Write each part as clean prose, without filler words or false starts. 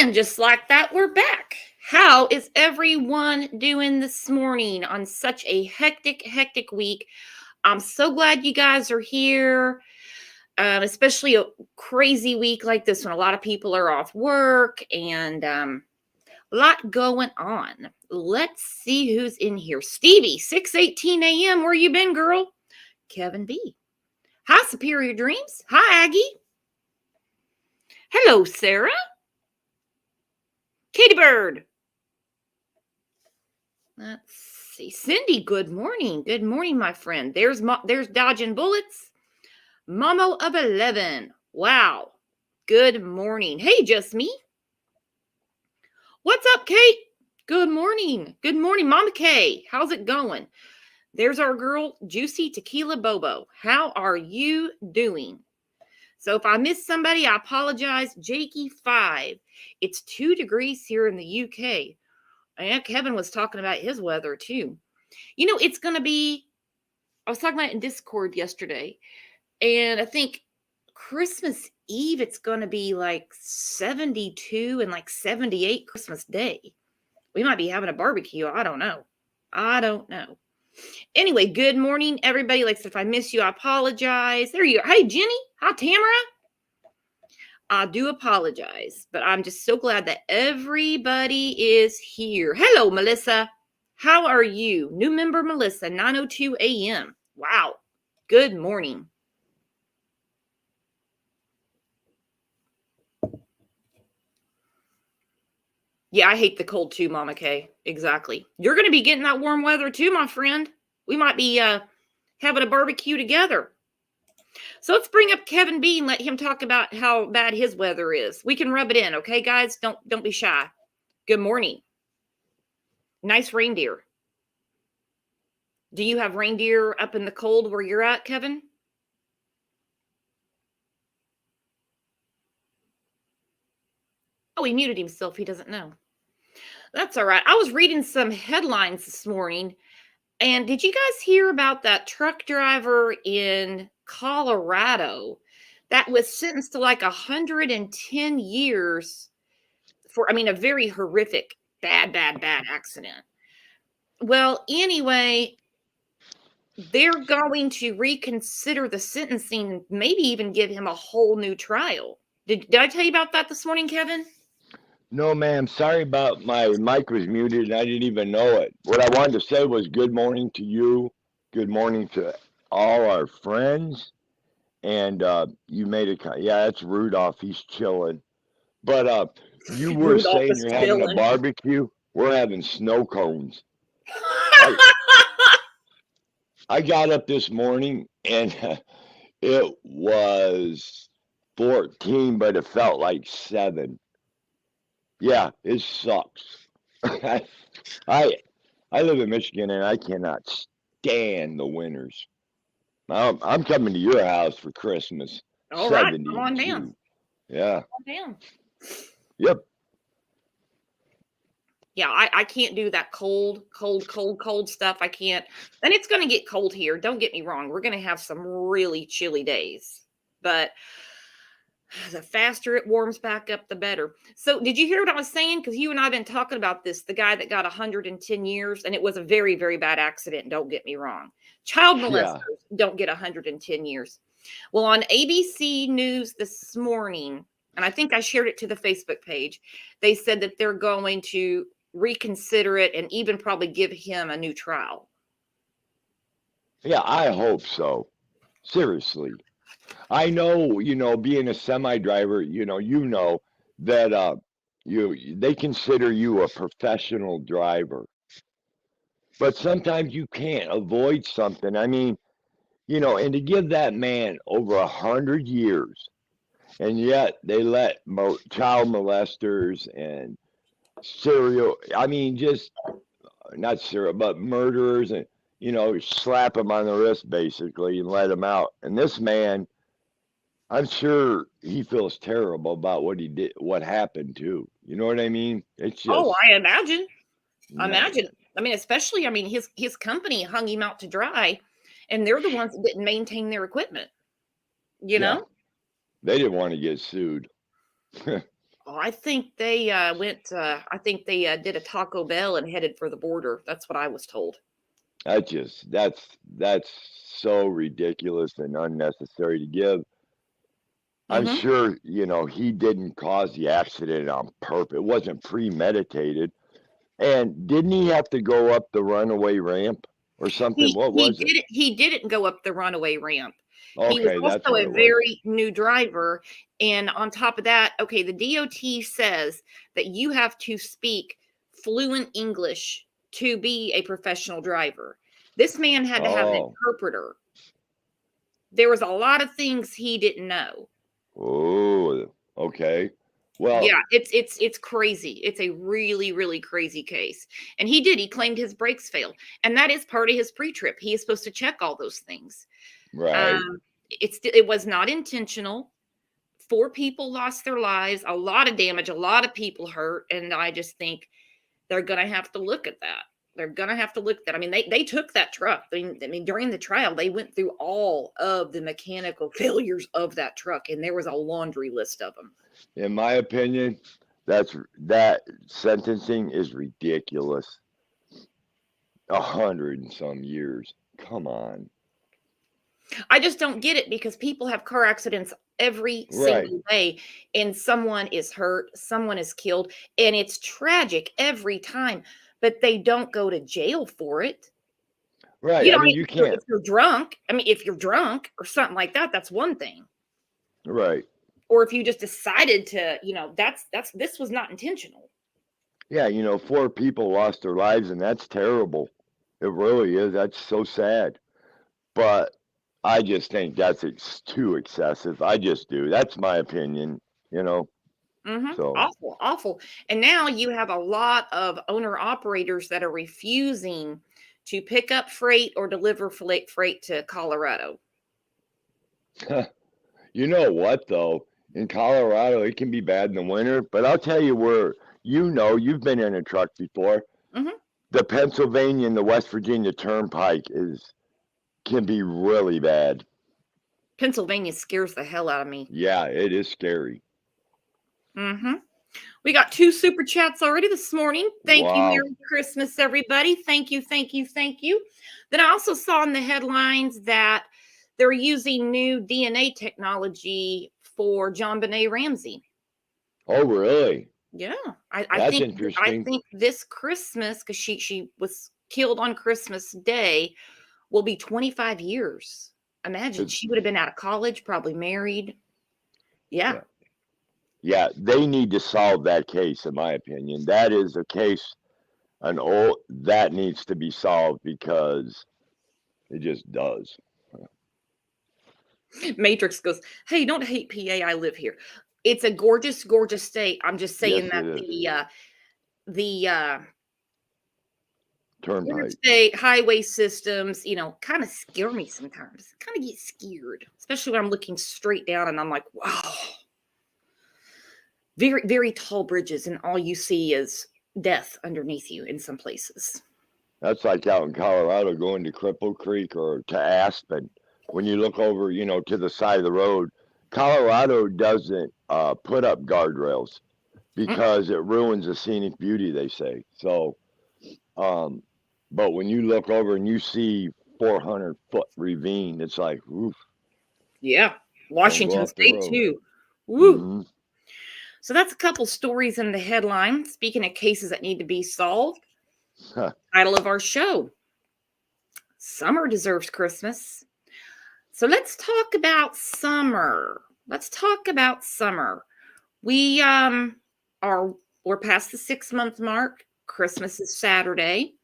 And just like that, we're back. How is everyone doing this morning on such a hectic week? I'm so glad you guys are here, especially a crazy week like this when a lot of people are off work and a lot going on. Let's see who's in here. Stevie, 6:18 a.m. Where you been, girl? Kevin B. Hi, Superior Dreams. Hi, Aggie. Hello, Sarah. Katie Bird. Let's see. Cindy, good morning. Good morning, my friend. There's Dodging Bullets. Momo of 11. Wow. Good morning. Hey, just me. What's up, Kate? Good morning. Good morning, Mama Kay. How's it going? There's our girl, Juicy Tequila Bobo. How are you doing? So if I missed somebody, I apologize. Jakey 5. It's 2 degrees here in the UK. And Kevin was talking about his weather too. You know, it's going to be, I was talking about it in Discord yesterday, and I think Christmas Eve, it's going to be like 72 and like 78 Christmas Day. We might be having a barbecue. I don't know. Anyway, good morning, everybody. Like I said, if I miss you, I apologize. There you are. Hey, Jenny. Hi, Tamara. I do apologize, but I'm just so glad that everybody is here. Hello, Melissa. How are you? New member Melissa, 9:02 a.m. Wow. Good morning. Yeah, I hate the cold too, Mama Kay. Exactly. You're going to be getting that warm weather too, my friend. We might be having a barbecue together. So let's bring up Kevin B and let him talk about how bad his weather is. We can rub it in, okay, guys? Don't be shy. Good morning. Nice reindeer. Do you have reindeer up in the cold where you're at, Kevin? Oh, he muted himself. He doesn't know. That's all right. I was reading some headlines this morning. And did you guys hear about that truck driver in Colorado that was sentenced to like 110 years for, a very horrific, bad accident? Well, anyway, they're going to reconsider the sentencing, maybe even give him a whole new trial. Did I tell you about that this morning, Kevin? No, ma'am. Sorry about my mic was muted and I didn't even know it. What I wanted to say was good morning to you. Good morning to all our friends. And you made it. Yeah, that's Rudolph. He's chilling. But you were Rudolph saying is you're having a chilling. barbecue. We're having snow cones. I I got up this morning and it was 14, but it felt like 7. Yeah, it sucks. I I live in Michigan and I cannot stand the winters. I'm coming to your house for Christmas. All right, come on down. 72. Yeah. Come on down. Yep. Yeah, I can't do that cold stuff. I can't. And it's going to get cold here. Don't get me wrong. We're going to have some really chilly days. But the faster it warms back up, the better. So did you hear what I was saying? Because you and I have been talking about this. The guy that got 110 years, and it was a very, very bad accident. Don't get me wrong. Child molesters Yeah. don't get 110 years. Well, on ABC News this morning, and I think I shared it to the Facebook page, they said that they're going to reconsider it and even probably give him a new trial. Yeah, I hope so. Seriously. I know, being a semi driver, that they consider you a professional driver. But sometimes you can't avoid something. I mean, and to give that man over 100 years, and yet they let child molesters and I mean, just not serial, but murderers, and slap him on the wrist basically and let him out. And this man, I'm sure he feels terrible about what he did, what happened too. You know what I mean? It's Oh, just I imagine. no. Especially, his company hung him out to dry, and they're the ones that didn't maintain their equipment. You Yeah, know? they didn't want to get sued. Oh, I think they went. I think they did a Taco Bell and headed for the border. That's what I was told. That's so ridiculous and unnecessary to give. I'm Hmm. sure, he didn't cause the accident on purpose. It wasn't premeditated. And didn't he have to go up the runaway ramp or something? What He was it? did it. He didn't go up the runaway ramp. He was Okay, that's also what a it was. very new driver, and on top of that, okay, the DOT says that you have to speak fluent English to be a professional driver. This man had to have an Oh, interpreter. There was a lot of things he didn't know. oh, okay. Well, Yeah, it's crazy. It's a really, really crazy case. And he did. He claimed his brakes failed. And that is part of his pre-trip. He is supposed to check all those things. right, It was not intentional. 4 people lost their lives, a lot of damage, a lot of people hurt, and I just think they're gonna have to look at that. They're gonna have to look at that. I mean, they took that truck. I mean, during the trial, they went through all of the mechanical failures of that truck, and there was a laundry list of them. in my opinion, that sentencing is ridiculous. 100 and some years. Come on. I just don't get it because people have car accidents every Right, single day, and someone is hurt, someone is killed, and it's tragic every time, but they don't go to jail for it. right. You I know, mean, if you you're can't. if you're drunk, I mean, if you're drunk or something like that, that's one thing. Right. Or if you just decided to, that's this was not intentional. Yeah, 4 people lost their lives, and that's terrible. It really is. That's so sad. But I just think that's too excessive. I just do. That's my opinion, you know. So, Awful, awful. And now you have a lot of owner operators that are refusing to pick up freight or deliver freight to Colorado. you know what though? In Colorado, it can be bad in the winter, but I'll tell you where, you've been in a truck before. Hmm. The Pennsylvania and the West Virginia Turnpike can be really bad. Pennsylvania scares the hell out of me. Yeah, it is scary. Hmm. We got 2 super chats already this morning. Thank you. Wow. Merry Christmas, everybody. Thank you, thank you, thank you. Then I also saw in the headlines that they're using new DNA technology for John Benet Ramsey. Oh, really? Yeah, I That's think interesting. this Christmas, because she was killed on Christmas Day, will be 25 years. Imagine It's, she would have been out of college, probably married. Yeah. yeah. Yeah, they need to solve that case, in my opinion. That is a case, that needs to be solved because it just does. Matrix goes, "Hey, don't hate PA. I live here. It's a gorgeous, gorgeous state. I'm just saying Yes, that it is. the Turnpike. interstate highway systems, kind of scare me sometimes. Kind of get scared, especially when I'm looking straight down and I'm like, wow, very, very tall bridges, and all you see is death underneath you in some places. That's like out in Colorado going to Cripple Creek or to Aspen. When you look over, to the side of the road, Colorado doesn't put up guardrails Mm, because it ruins the scenic beauty, they say. So, um, but when you look over and you see 400-foot ravine, it's like, oof, yeah, don't go Washington off the State road. too. Woo. Hmm. So that's a couple stories in the headline. Speaking of cases that need to be solved, title of our show: Summer Deserves Christmas. So let's talk about summer. Let's talk about summer. We are we're past the 6-month mark. Christmas is Saturday.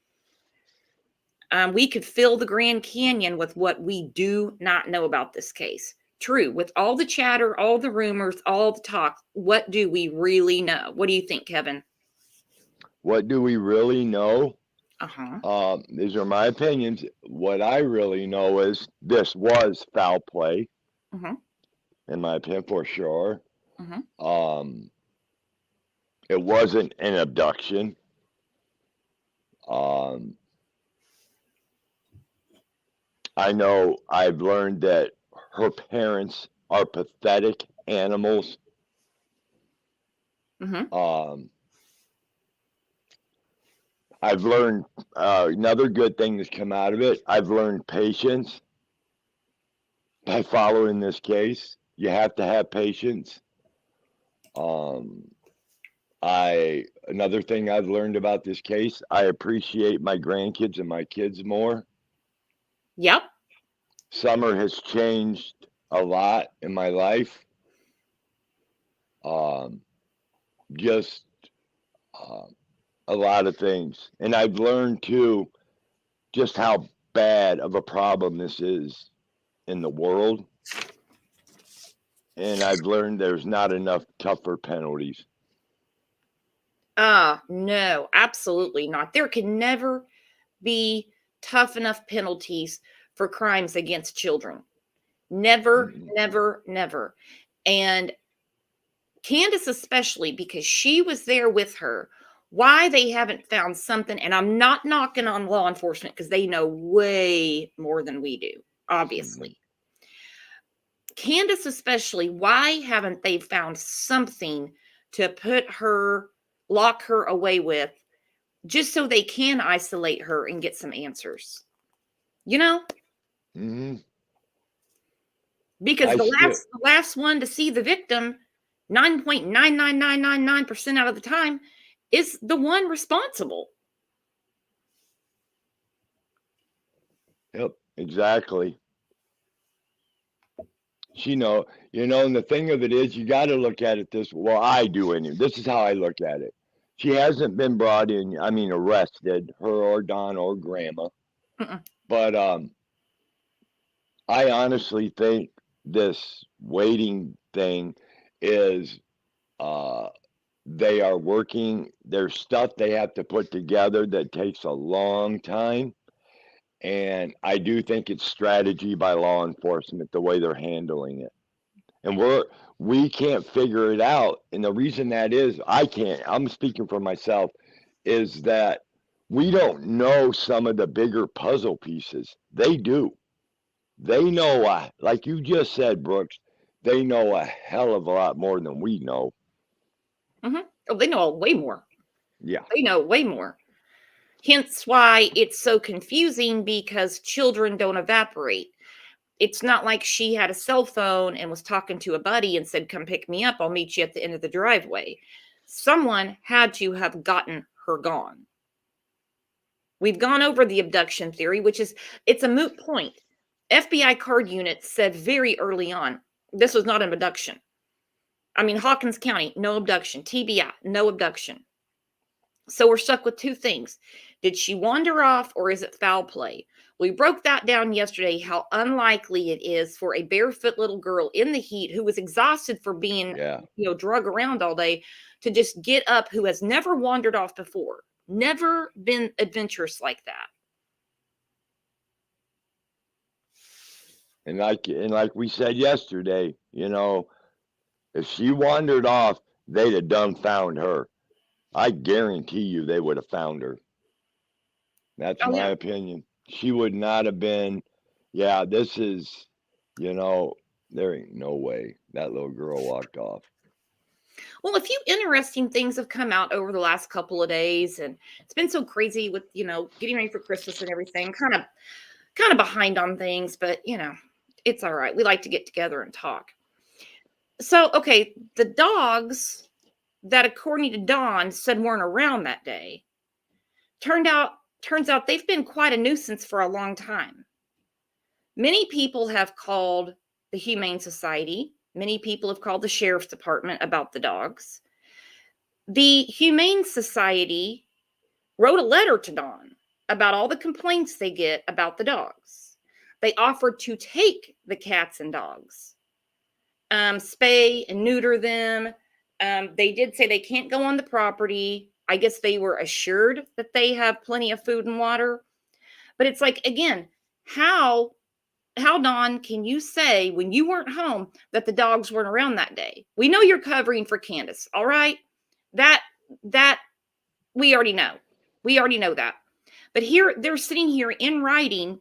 We could fill the Grand Canyon with what we do not know about this case. True, with all the chatter, all the rumors, all the talk, what do we really know? What do you think, Kevin? What do we really know? Uh-huh. These are my opinions. What I really know is this was foul play, Uh-huh. in my opinion, for sure. Uh-huh. It wasn't an abduction. Um, I know I've learned that her parents are pathetic animals. Mm-hmm. I've learned another good thing that's come out of it. I've learned patience by following this case. You have to have patience. Another thing I've learned about this case, I appreciate my grandkids and my kids more. Yep. Summer has changed a lot in my life. Just a lot of things. And I've learned too just how bad of a problem this is in the world. And I've learned there's not enough tougher penalties. No, absolutely not. There can never be tough enough penalties for crimes against children. Never, Mm-mm. never, never. And Candace, especially because she was there with her, why they haven't found something, and I'm not knocking on law enforcement because they know way more than we do, obviously. Candace, especially, why haven't they found something to lock her away with, just so they can isolate her and get some answers? You know? Mm-hmm. Because I still, the last one to see the victim 9.99999% out of the time is the one responsible. yep, exactly. And the thing of it is, you got to look at it I do anyway. This is how I look at it. She hasn't been brought in, arrested, her or Don or Grandma. Mm-mm. But I honestly think this waiting thing is they are working. There's stuff they have to put together that takes a long time. And I do think it's strategy by law enforcement, the way they're handling it. And we can't figure it out. And the reason that is, I can't, I'm speaking for myself, is that we don't know some of the bigger puzzle pieces. They do. They know, like you just said, Brooks, they know a hell of a lot more than we know. Mm-hmm. Oh, they know way more. Yeah. They know way more. Hence why it's so confusing, because children don't evaporate. It's not like she had a cell phone and was talking to a buddy and said, "Come pick me up. I'll meet you at the end of the driveway." Someone had to have gotten her gone. We've gone over the abduction theory, it's a moot point. FBI card unit said very early on, this was not an abduction. I mean, Hawkins County, no abduction. TBI, no abduction. So we're stuck with two things. Did she wander off, or is it foul play? We broke that down yesterday, how unlikely it is for a barefoot little girl in the heat who was exhausted for being, Yeah. drug around all day, to just get up, who has never wandered off before, never been adventurous like that. And like we said yesterday, if she wandered off, they'd have done found her. I guarantee you they would have found her. That's Oh, my yeah. opinion. She would not have been, this is, there ain't no way that little girl walked off. Well, a few interesting things have come out over the last couple of days, and it's been so crazy with, getting ready for Christmas and everything. Kind of behind on things, but it's all right. We like to get together and talk. So, okay, the dogs that, according to Dawn, said weren't around that day, turns out they've been quite a nuisance for a long time. Many people have called the Humane Society. Many people have called the Sheriff's Department about the dogs. The Humane Society wrote a letter to Dawn about all the complaints they get about the dogs. They offered to take the cats and dogs, spay and neuter them. They did say they can't go on the property. I guess they were assured that they have plenty of food and water. But it's like, again, how, Dawn, can you say when you weren't home that the dogs weren't around that day? We know you're covering for Candace, all right? That we already know. We already know that. But here, they're sitting here in writing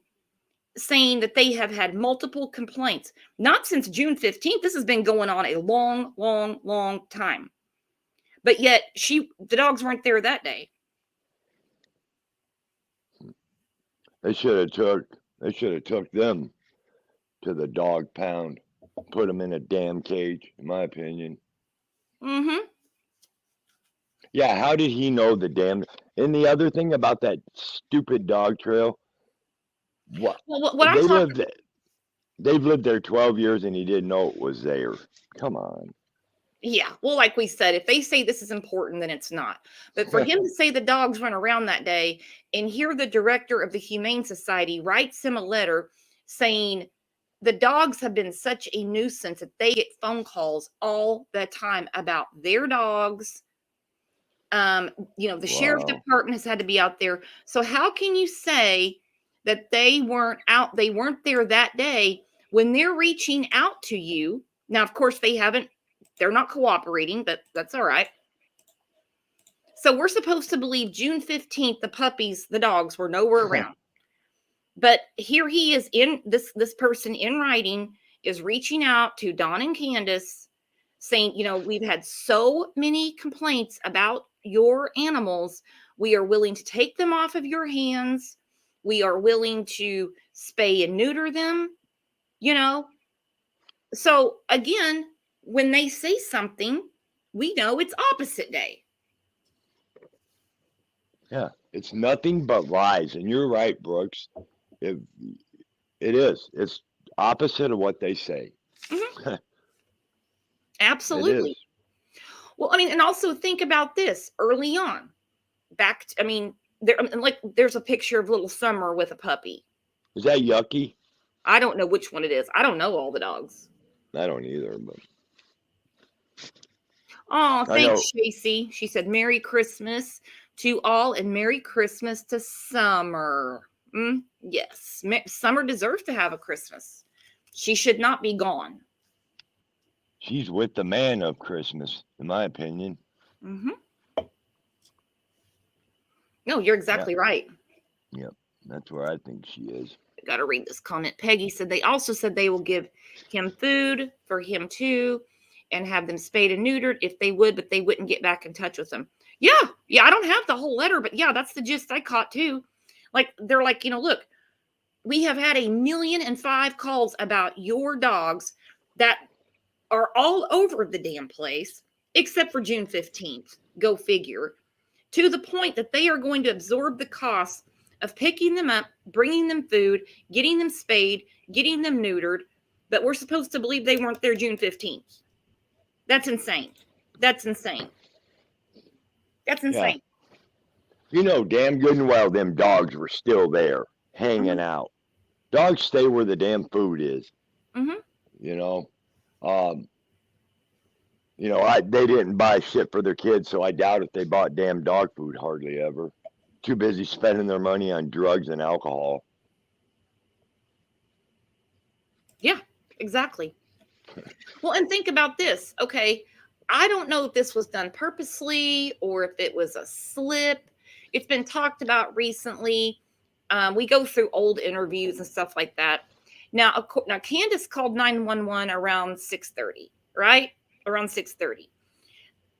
saying that they have had multiple complaints, not since June 15th. This has been going on a long, long, long time. But yet the dogs weren't there that day. They should have took them to the dog pound, put them in a damn cage, in my opinion. Mm-hmm. Yeah, how did he know the damn? And the other thing about that stupid dog trail, what Well, what I'm talking. they've lived there 12 years and he didn't know it was there. Come on. Yeah, well, like we said, if they say this is important, then it's not. But for him to say the dogs run around that day, and here the director of the Humane Society writes him a letter saying the dogs have been such a nuisance that they get phone calls all the time about their dogs. The sheriff Wow. department has had to be out there. So how can you say that they weren't there that day when they're reaching out to you? Now, of course, they're not cooperating, but that's all right. So we're supposed to believe June 15th, the dogs were nowhere around. But here he is in this person in writing is reaching out to Don and Candace saying, we've had so many complaints about your animals. We are willing to take them off of your hands. We are willing to spay and neuter them, So again, when they say something, we know it's opposite day. Yeah, it's nothing but lies. And you're right, Brooks. It is. It's opposite of what they say. Mm-hmm. Absolutely. Well, and also think about this early on. There's a picture of little Summer with a puppy. Is that Yucky? I don't know which one it is. I don't know all the dogs. I don't either, but. Oh, thanks, Tracy. She said, Merry Christmas to all and Merry Christmas to Summer. Yes, Summer deserves to have a Christmas. She should not be gone. She's with the man of Christmas, in my opinion. Mm-hmm. No, you're exactly right. Yep, that's where I think she is. I got to read this comment. Peggy said they also said they will give him food for him too and have them spayed and neutered if they would, but they wouldn't get back in touch with them. Yeah, I don't have the whole letter, but yeah, that's the gist I caught too. Like, they're like, look, we have had 1,000,005 calls about your dogs that are all over the damn place, except for June 15th. Go figure. To the point that they are going to absorb the cost of picking them up, bringing them food, getting them spayed, getting them neutered, but we're supposed to believe they weren't there June 15th. That's insane. That's insane. Yeah. Damn good and well, them dogs were still there, hanging out. Dogs stay where the damn food is. Mm-hmm. They didn't buy shit for their kids, so I doubt if they bought damn dog food hardly ever. Too busy spending their money on drugs and alcohol. Yeah, exactly. Well, and think about this. Okay, I don't know if this was done purposely or if it was a slip. It's been talked about recently. We go through old interviews and stuff like that. Now Candace called 911 around 6:30, right? Around 6:30.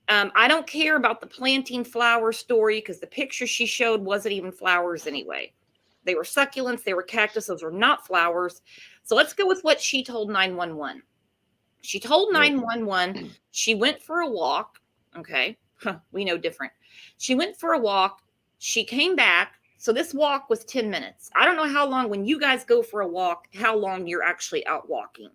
I don't care about the planting flower story because the picture she showed wasn't even flowers anyway. They were succulents. They were cactus. Those were not flowers. So let's go with what she told 911. She told 911 she went for a walk. Okay. We know different. She went for a walk. She came back. So this walk was 10 minutes. I don't know how long, when you guys go for a walk, how long you're actually out walking.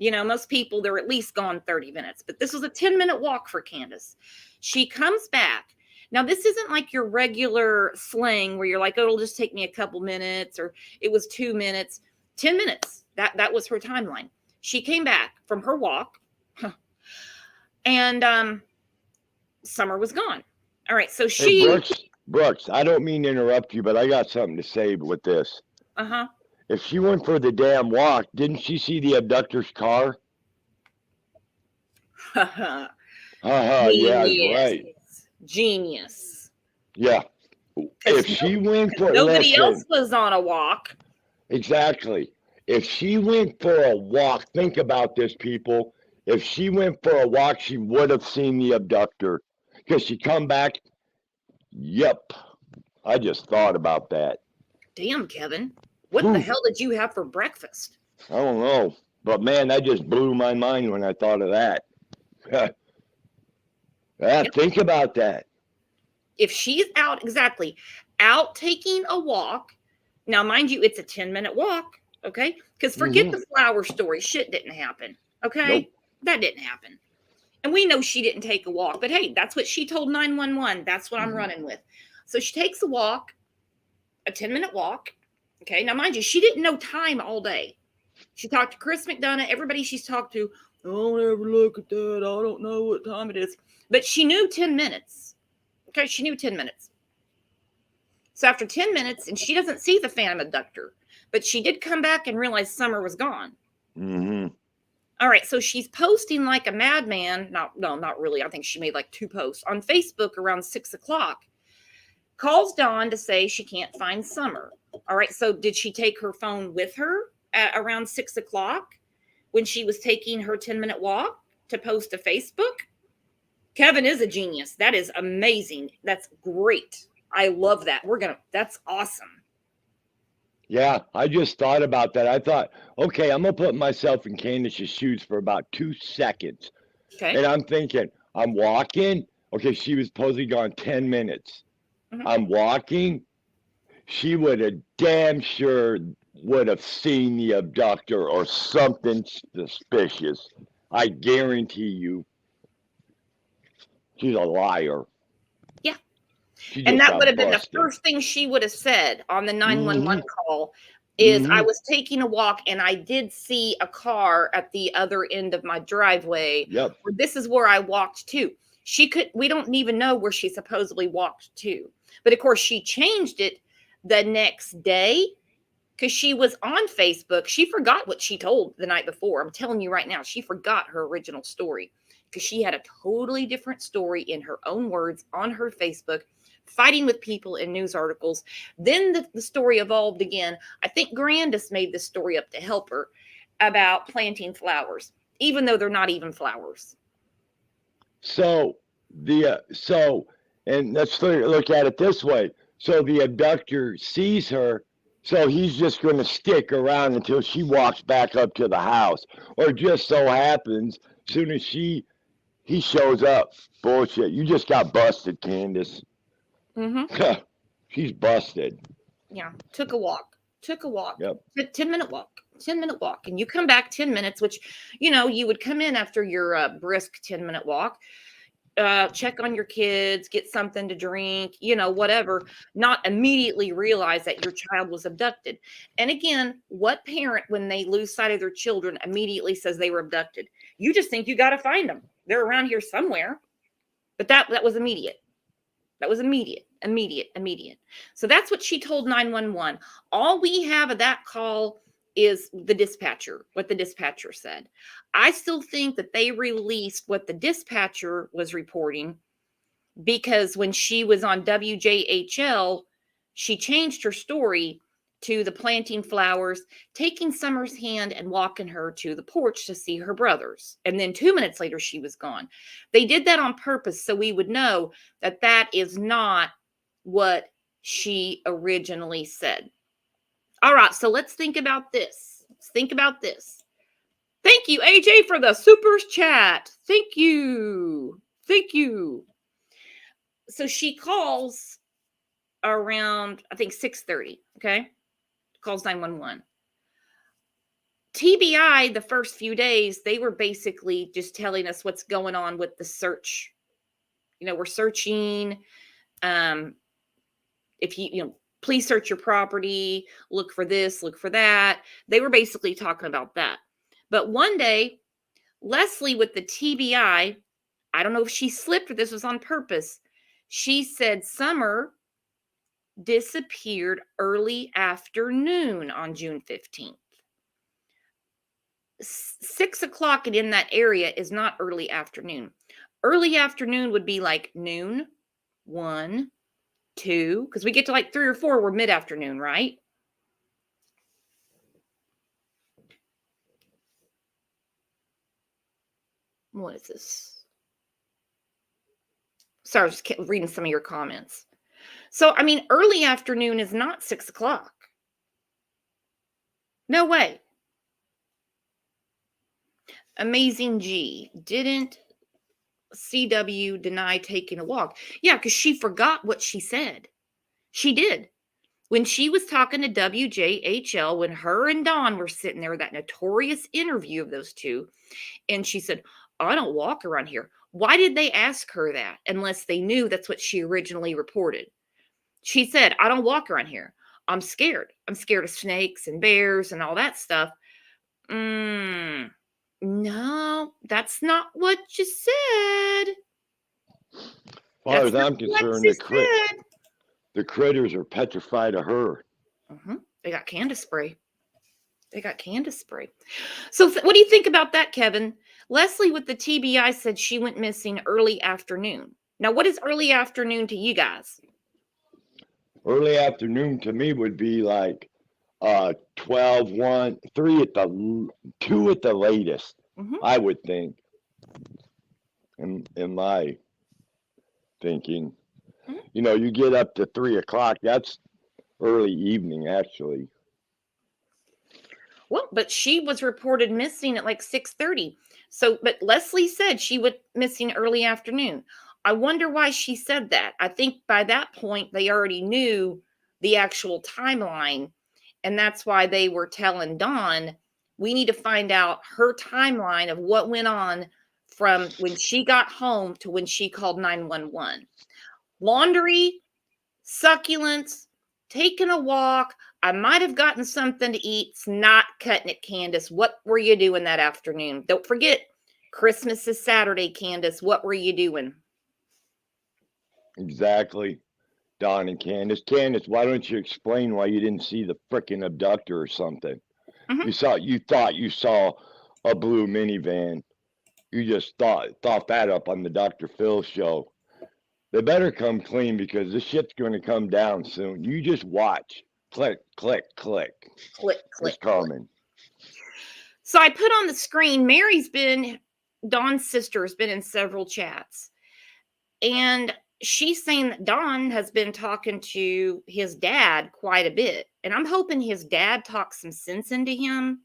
Most people, they're at least gone 30 minutes. But this was a 10-minute walk for Candace. She comes back. Now, this isn't like your regular slang where you're like, oh, it'll just take me a couple minutes, or it was 2 minutes. 10 minutes. That was her timeline. She came back from her walk, and Summer was gone. All right, so she... Hey, Brooks, I don't mean to interrupt you, but I got something to say with this. Uh-huh. If she went for the damn walk, didn't she see the abductor's car? Yeah, right. Genius. Yeah. If she went for... Nobody else was on a walk. Exactly. If she went for a walk, think about this, people. If she went for a walk, she would have seen the abductor. Because she come back. Yep. I just thought about that. Damn, Kevin. What the Whew. hell did you have for breakfast? I don't know. But man, that just blew my mind when I thought of that. Yep. Think about that. If she's out taking a walk, now mind you, it's a 10-minute walk, okay? Because forget the flower story. Shit didn't happen, okay? Nope. That didn't happen. And we know she didn't take a walk, but hey, that's what she told 911. That's what I'm running with. So she takes a walk, a 10-minute walk. Okay. Now, mind you, she didn't know time all day. She talked to Chris McDonough, everybody she's talked to. Don't ever look at that. I don't know what time it is. But she knew 10 minutes. Okay. She knew 10 minutes. So after 10 minutes, and she doesn't see the phantom abductor, but she did come back and realize Summer was gone. All right, so she's posting like a madman. Not really. I think she made like 2 posts on Facebook around 6 o'clock. Calls Dawn to say she can't find Summer. All right, so did she take her phone with her at around 6 o'clock when she was taking her 10-minute walk to post to Facebook? Kevin is a genius. That is amazing. That's great. I love that. That's awesome. Yeah, I just thought about that. I thought, okay, I'm going to put myself in Candace's shoes for about 2 seconds. Okay. And I'm thinking, I'm walking. Okay, she was supposedly gone 10 minutes. I'm walking. She would have damn sure would have seen the abductor or something suspicious. I guarantee you. She's a liar. Yeah. And that would have been the first thing she would have said on the 911 call is I was taking a walk and I did see a car at the other end of my driveway. Yep. This is where I walked to. We don't even know where she supposedly walked to. But of course, she changed it the next day because she was on Facebook. She forgot what she told the night before. I'm telling you right now, she forgot her original story because she had a totally different story in her own words on her Facebook, fighting with people in news articles. Then the story evolved again. I think Grandis made this story up to help her about planting flowers, even though they're not even flowers. So and let's look at it this way. So the abductor sees her, so he's just going to stick around until she walks back up to the house, or just so happens, as soon as he shows up. Bullshit! You just got busted, Candace. She's busted. Yeah, took a walk. Yep. 10-minute walk. 10-minute walk, and you come back 10 minutes, which you would come in after your brisk 10-minute walk. Check on your kids, get something to drink, whatever, not immediately realize that your child was abducted. And again, what parent, when they lose sight of their children, immediately says they were abducted? You just think you got to find them. They're around here somewhere. But that was immediate. That was immediate. So that's what she told 911. All we have of that call is the dispatcher, what the dispatcher said. I still think that they released what the dispatcher was reporting because when she was on WJHL, she changed her story to the planting flowers, taking Summer's hand and walking her to the porch to see her brothers. And then 2 minutes later, she was gone. They did that on purpose so we would know that that is not what she originally said. All right, so let's think about this. Thank you, AJ, for the super chat. Thank you. So she calls around, I think, 6:30, okay? Calls 911. TBI, the first few days, they were basically just telling us what's going on with the search. We're searching. If please search your property, look for this, look for that. They were basically talking about that. But one day, Leslie with the TBI, I don't know if she slipped or this was on purpose. She said Summer disappeared early afternoon on June 15th. 6 o'clock and in that area is not early afternoon. Early afternoon would be like noon, 1, 2, because we get to like 3 or 4, we're mid-afternoon, right? What is this? Sorry, I was just reading some of your comments. So, I mean, early afternoon is not 6 o'clock. No way. Amazing G. Didn't CW deny taking a walk? Yeah, because she forgot what she said. She did. When she was talking to WJHL, when her and Dawn were sitting there, that notorious interview of those two, and she said, I don't walk around here. Why did they ask her that unless they knew that's what she originally reported? She said, I don't walk around here. I'm scared. I'm scared of snakes and bears and all that stuff. No, that's not what you said. As far as I'm concerned, the critters are petrified of her. They got Candace spray. So what do you think about that, Kevin? Leslie with the TBI said she went missing early afternoon. Now, what is early afternoon to you guys? Early afternoon to me would be like 12, 1, 3 at the 2 at the latest. I would think. In my thinking. You know, you get up to 3 o'clock, that's early evening actually. Well, but she was reported missing at like 6:30. So, but Leslie said she went missing early afternoon. I wonder why she said that. I think by that point they already knew the actual timeline, and that's why they were telling Dawn, we need to find out her timeline of what went on from when she got home to when she called 911. Laundry, succulents, taking a walk. I might have gotten something to eat. It's not cutting it, Candace. What were you doing that afternoon? Don't forget, Christmas is Saturday, Candace. What were you doing? Exactly. Dawn and Candace. Candace, why don't you explain why you didn't see the frickin' abductor or something? You thought you saw a blue minivan. You just thought that up on the Dr. Phil show. They better come clean because this shit's going to come down soon. You just watch. Click, click, click. Click, click. It's coming. So I put on the screen, Dawn's sister has been in several chats. And she's saying that Dawn has been talking to his dad quite a bit. And I'm hoping his dad talks some sense into him.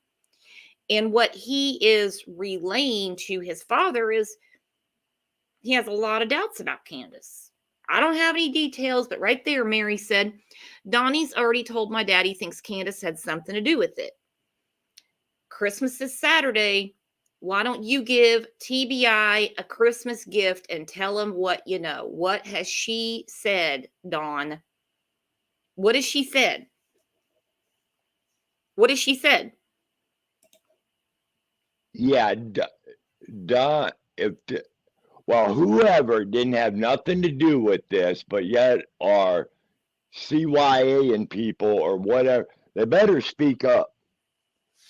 And what he is relaying to his father is he has a lot of doubts about Candace. I don't have any details, but right there, Mary said, Donnie's already told my dad he thinks Candace had something to do with it. Christmas is Saturday. Why don't you give TBI a Christmas gift and tell him what you know? What has she said, Dawn? What has she said? What has she said? Yeah, Dawn, whoever didn't have nothing to do with this, but yet are CYA and people or whatever, they better speak up,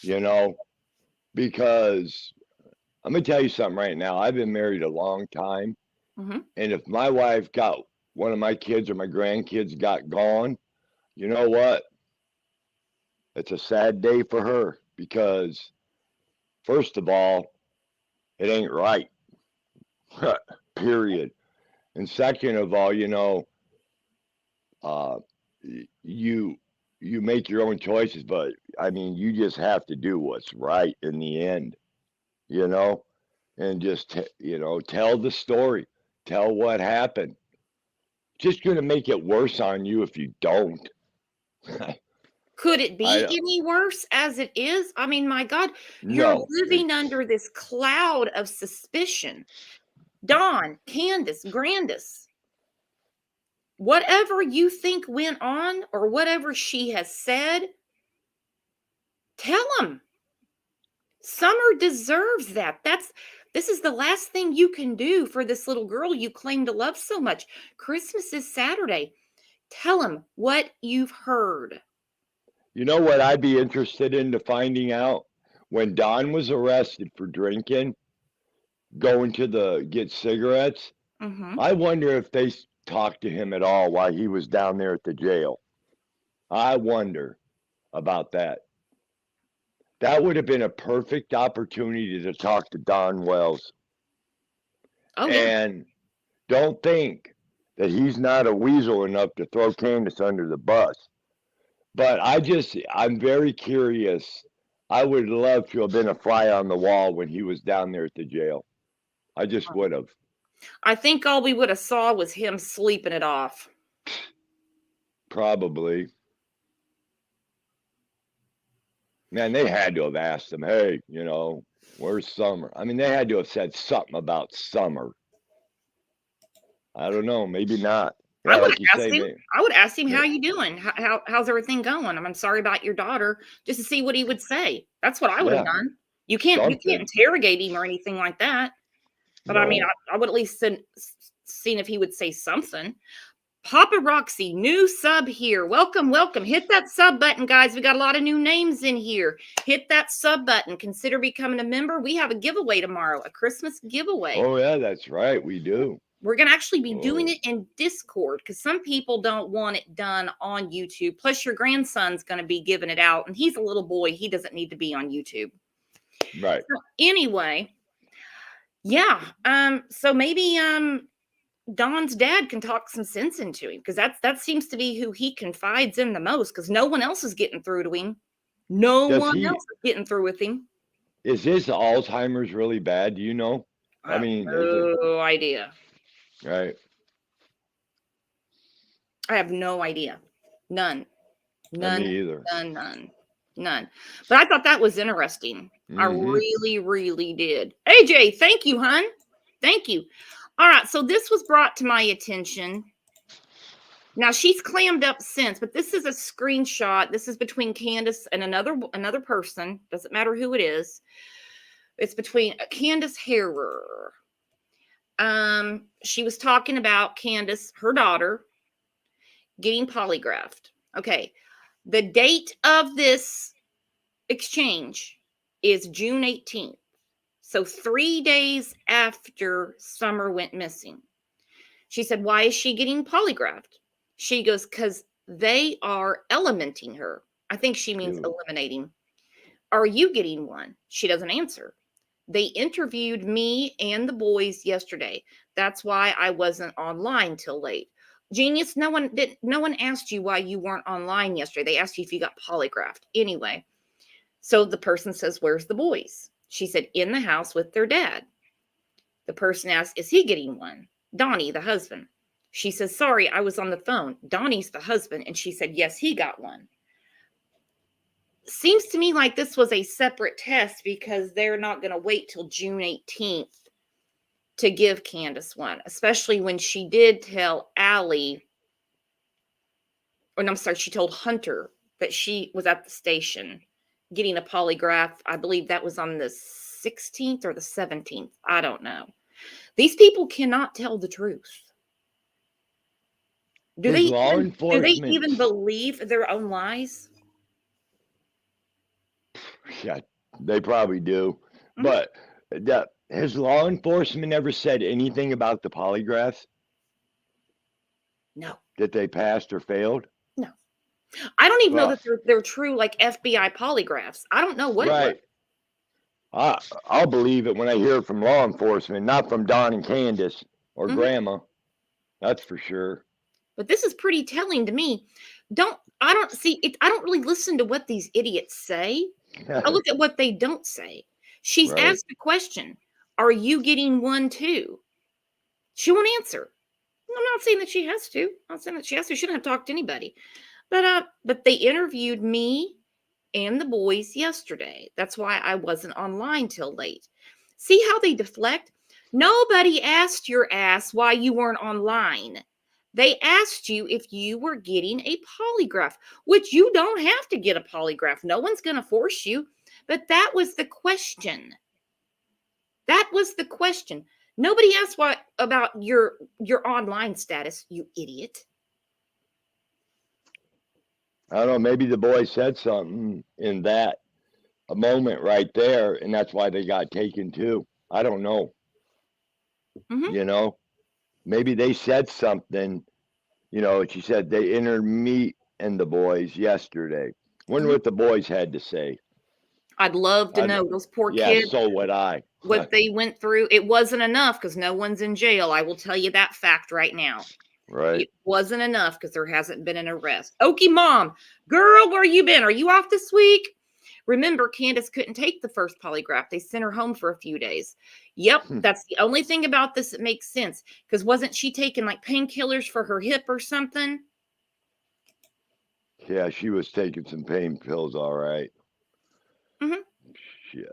you know, because I'm going to tell you something right now. I've been married a long time. And if my wife got one of my kids or my grandkids got gone, you know what? It's a sad day for her because, first of all, it ain't right. Period. And second of all, you know, you make your own choices, but I mean, you just have to do what's right in the end, you know, and just tell the story, tell what happened. Just going to make it worse on you if you don't. Could it be any worse as it is? I mean, my God, you're living under this cloud of suspicion. Dawn, Candace, Grandis, whatever you think went on or whatever she has said, tell them. Summer deserves that. This is the last thing you can do for this little girl you claim to love so much. Christmas is Saturday. Tell them what you've heard. You know what I'd be interested in finding out? When Don was arrested for drinking, going to get cigarettes, I wonder if they talked to him at all while he was down there at the jail. I wonder about that. That would have been a perfect opportunity to talk to Don Wells. Oh, and don't think that he's not a weasel enough to throw Candace under the bus. But I'm very curious. I would love to have been a fly on the wall when he was down there at the jail. I just would have. I think all we would have saw was him sleeping it off. Probably. Man, they had to have asked him, hey, where's Summer? I mean, they had to have said something about Summer. I don't know. Maybe not. Yeah, I would like you ask say, him. man. I would ask him, Yeah. how you doing? How's everything going? I'm sorry about your daughter, just to see what he would say. That's what I would have Yeah. done. You can't Something. interrogate him or anything like that. But I mean, No. I would at least seen if he would say something. Papa Roxy, new sub here. Welcome, welcome. Hit that sub button, guys. We got a lot of new names in here. Hit that sub button. Consider becoming a member. We have a giveaway tomorrow, a Christmas giveaway. Oh, yeah, that's right. We do. We're going to actually be doing Oh. it in Discord because some people don't want it done on YouTube. Plus, your grandson's going to be giving it out, and he's a little boy. He doesn't need to be on YouTube. Right. So anyway, yeah. So maybe Don's dad can talk some sense into him because that seems to be who he confides in the most because no one else is getting through to him. No one else is getting through with him. Is his Alzheimer's really bad? Do you know? I mean, no idea. Right. I have no idea. None. Me either. None. But I thought that was interesting. Mm-hmm. I really, really did. AJ, thank you, hon. Thank you. All right. So this was brought to my attention. Now she's clammed up since, but this is a screenshot. This is between Candace and another person. Doesn't matter who it is. It's between Candace Herrer. She was talking about Candace, her daughter, getting polygraphed. Okay. The date of this exchange is June 18th. So 3 days after Summer went missing. She said, why is she getting polygraphed? She goes, because they are elementing her. I think she means eliminating. Are you getting one? She doesn't answer. They interviewed me and the boys yesterday. That's why I wasn't online till late. Genius, no one asked you why you weren't online yesterday. They asked you if you got polygraphed. Anyway, so the person says, where's the boys? She said, in the house with their dad. The person asked, is he getting one? Donnie, the husband. She says, sorry, I was on the phone. Donnie's the husband. And she said, yes, he got one. Seems to me like this was a separate test because they're not going to wait till June 18th to give Candace one, especially when she did tell Allie, or no, I'm sorry, she told Hunter that she was at the station getting a polygraph. I believe that was on the 16th or the 17th. I don't know. These people cannot tell the truth. Do they even believe their own lies? Yeah, they probably do. Mm-hmm. But has law enforcement ever said anything about the polygraphs? No. That they passed or failed? No. I don't even know that they're true, like FBI polygraphs. I don't know what. Right. I'll believe it when I hear it from law enforcement, not from Don and Candace or Grandma. That's for sure. But this is pretty telling to me. I don't really listen to what these idiots say. I look at what they don't say. She's asked a question. Are you getting one too? She won't answer. I'm not saying that she has to. I'm not saying that she has to. She shouldn't have talked to anybody. But they interviewed me and the boys yesterday. That's why I wasn't online till late. See how they deflect? Nobody asked your ass why you weren't online. They asked you if you were getting a polygraph, which you don't have to get a polygraph. No one's going to force you. But that was the question. That was the question. Nobody asked about your online status, you idiot. I don't know. Maybe the boy said something in that a moment right there, and that's why they got taken too. I don't know. Mm-hmm. Maybe they said something, she said they entered me and the boys yesterday. Wonder what the boys had to say. I'd love to I know know. those poor Yeah, kids, so would I. what they went through. It wasn't enough because no one's in jail. I will tell you that fact right now. Right. It wasn't enough because there hasn't been an arrest. Okie mom, girl, where you been? Are you off this week? Remember, Candace couldn't take the first polygraph. They sent her home for a few days. Yep, that's the only thing about this that makes sense. Because wasn't she taking like painkillers for her hip or something? Yeah, she was taking some pain pills, all right. Mhm. Shit.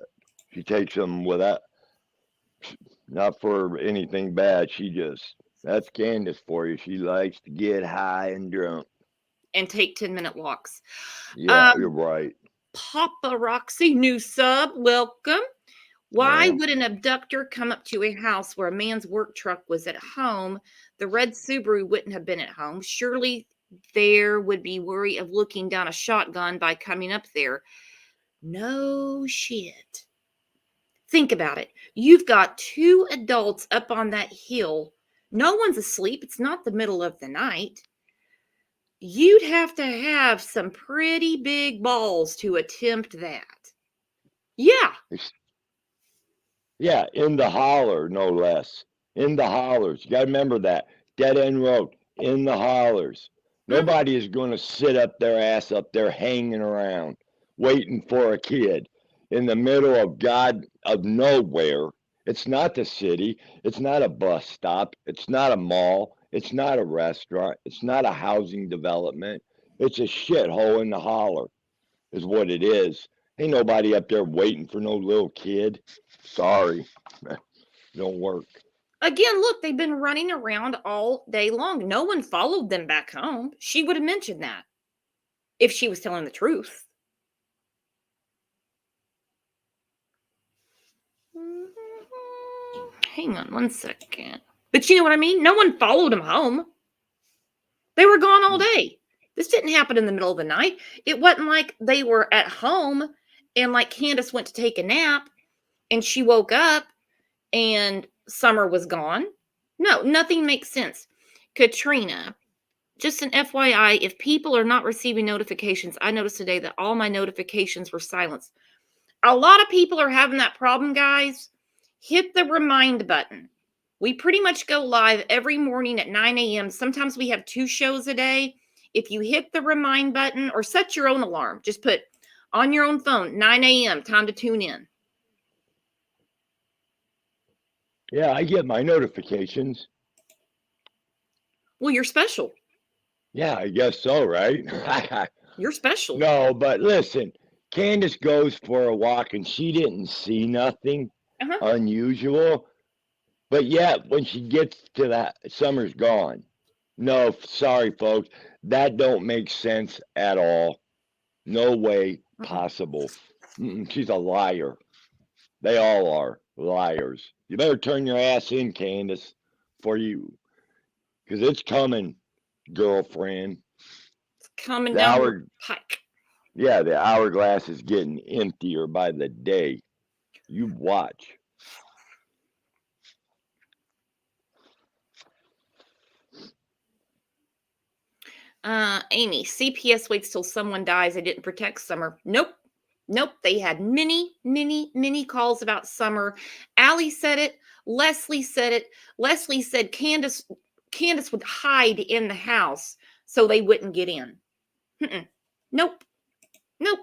She takes them without, not for anything bad. That's Candace for you. She likes to get high and drunk. And take 10-minute walks. Yeah, you're right. Papa Roxy, new sub, welcome. Why Yeah. would an abductor come up to a house where a man's work truck was at home? The red Subaru wouldn't have been at home. Surely there would be worry of looking down a shotgun by coming up there. No shit. Think about it. You've got two adults up on that hill. No one's asleep. It's not the middle of the night. You'd have to have some pretty big balls to attempt that. Yeah. Yeah, in the holler, no less. In the hollers. You got to remember that. Dead end road, in the hollers. Mhm. Nobody is going to sit up their ass up there hanging around, waiting for a kid in the middle of nowhere. It's not the city. It's not a bus stop. It's not a mall. It's not a restaurant. It's not a housing development. It's a shithole in the holler, is what it is. Ain't nobody up there waiting for no little kid. Sorry, don't work. Again, look, they've been running around all day long. No one followed them back home. She would have mentioned that if she was telling the truth. Hang on one second. But you know what I mean? No one followed them home. They were gone all day. This didn't happen in the middle of the night. It wasn't like they were at home and like Candace went to take a nap and she woke up and Summer was gone. No, nothing makes sense. Katrina, just an FYI, if people are not receiving notifications, I noticed today that all my notifications were silenced. A lot of people are having that problem, guys. Hit the remind button. We pretty much go live every morning at 9 a.m. Sometimes we have 2 shows a day. If you hit the remind button or set your own alarm, just put on your own phone, 9 a.m., time to tune in. Yeah, I get my notifications. Well, you're special. Yeah, I guess so, right? You're special. No, but listen, Candace goes for a walk and she didn't see nothing Uh-huh. unusual. But yet, when she gets to that, Summer's gone. No, sorry, folks. That don't make sense at all. No way possible. She's a liar. They all are liars. You better turn your ass in, Candace, for you, because it's coming, girlfriend. It's coming The down the hour, pike. yeah, the hourglass is getting emptier by the day. You watch. Amy, CPS waits till someone dies. They didn't protect Summer. Nope. Nope. They had many calls about Summer. Allie said it. Leslie said it. Leslie said Candace would hide in the house so they wouldn't get in. Mm-mm. Nope. Nope.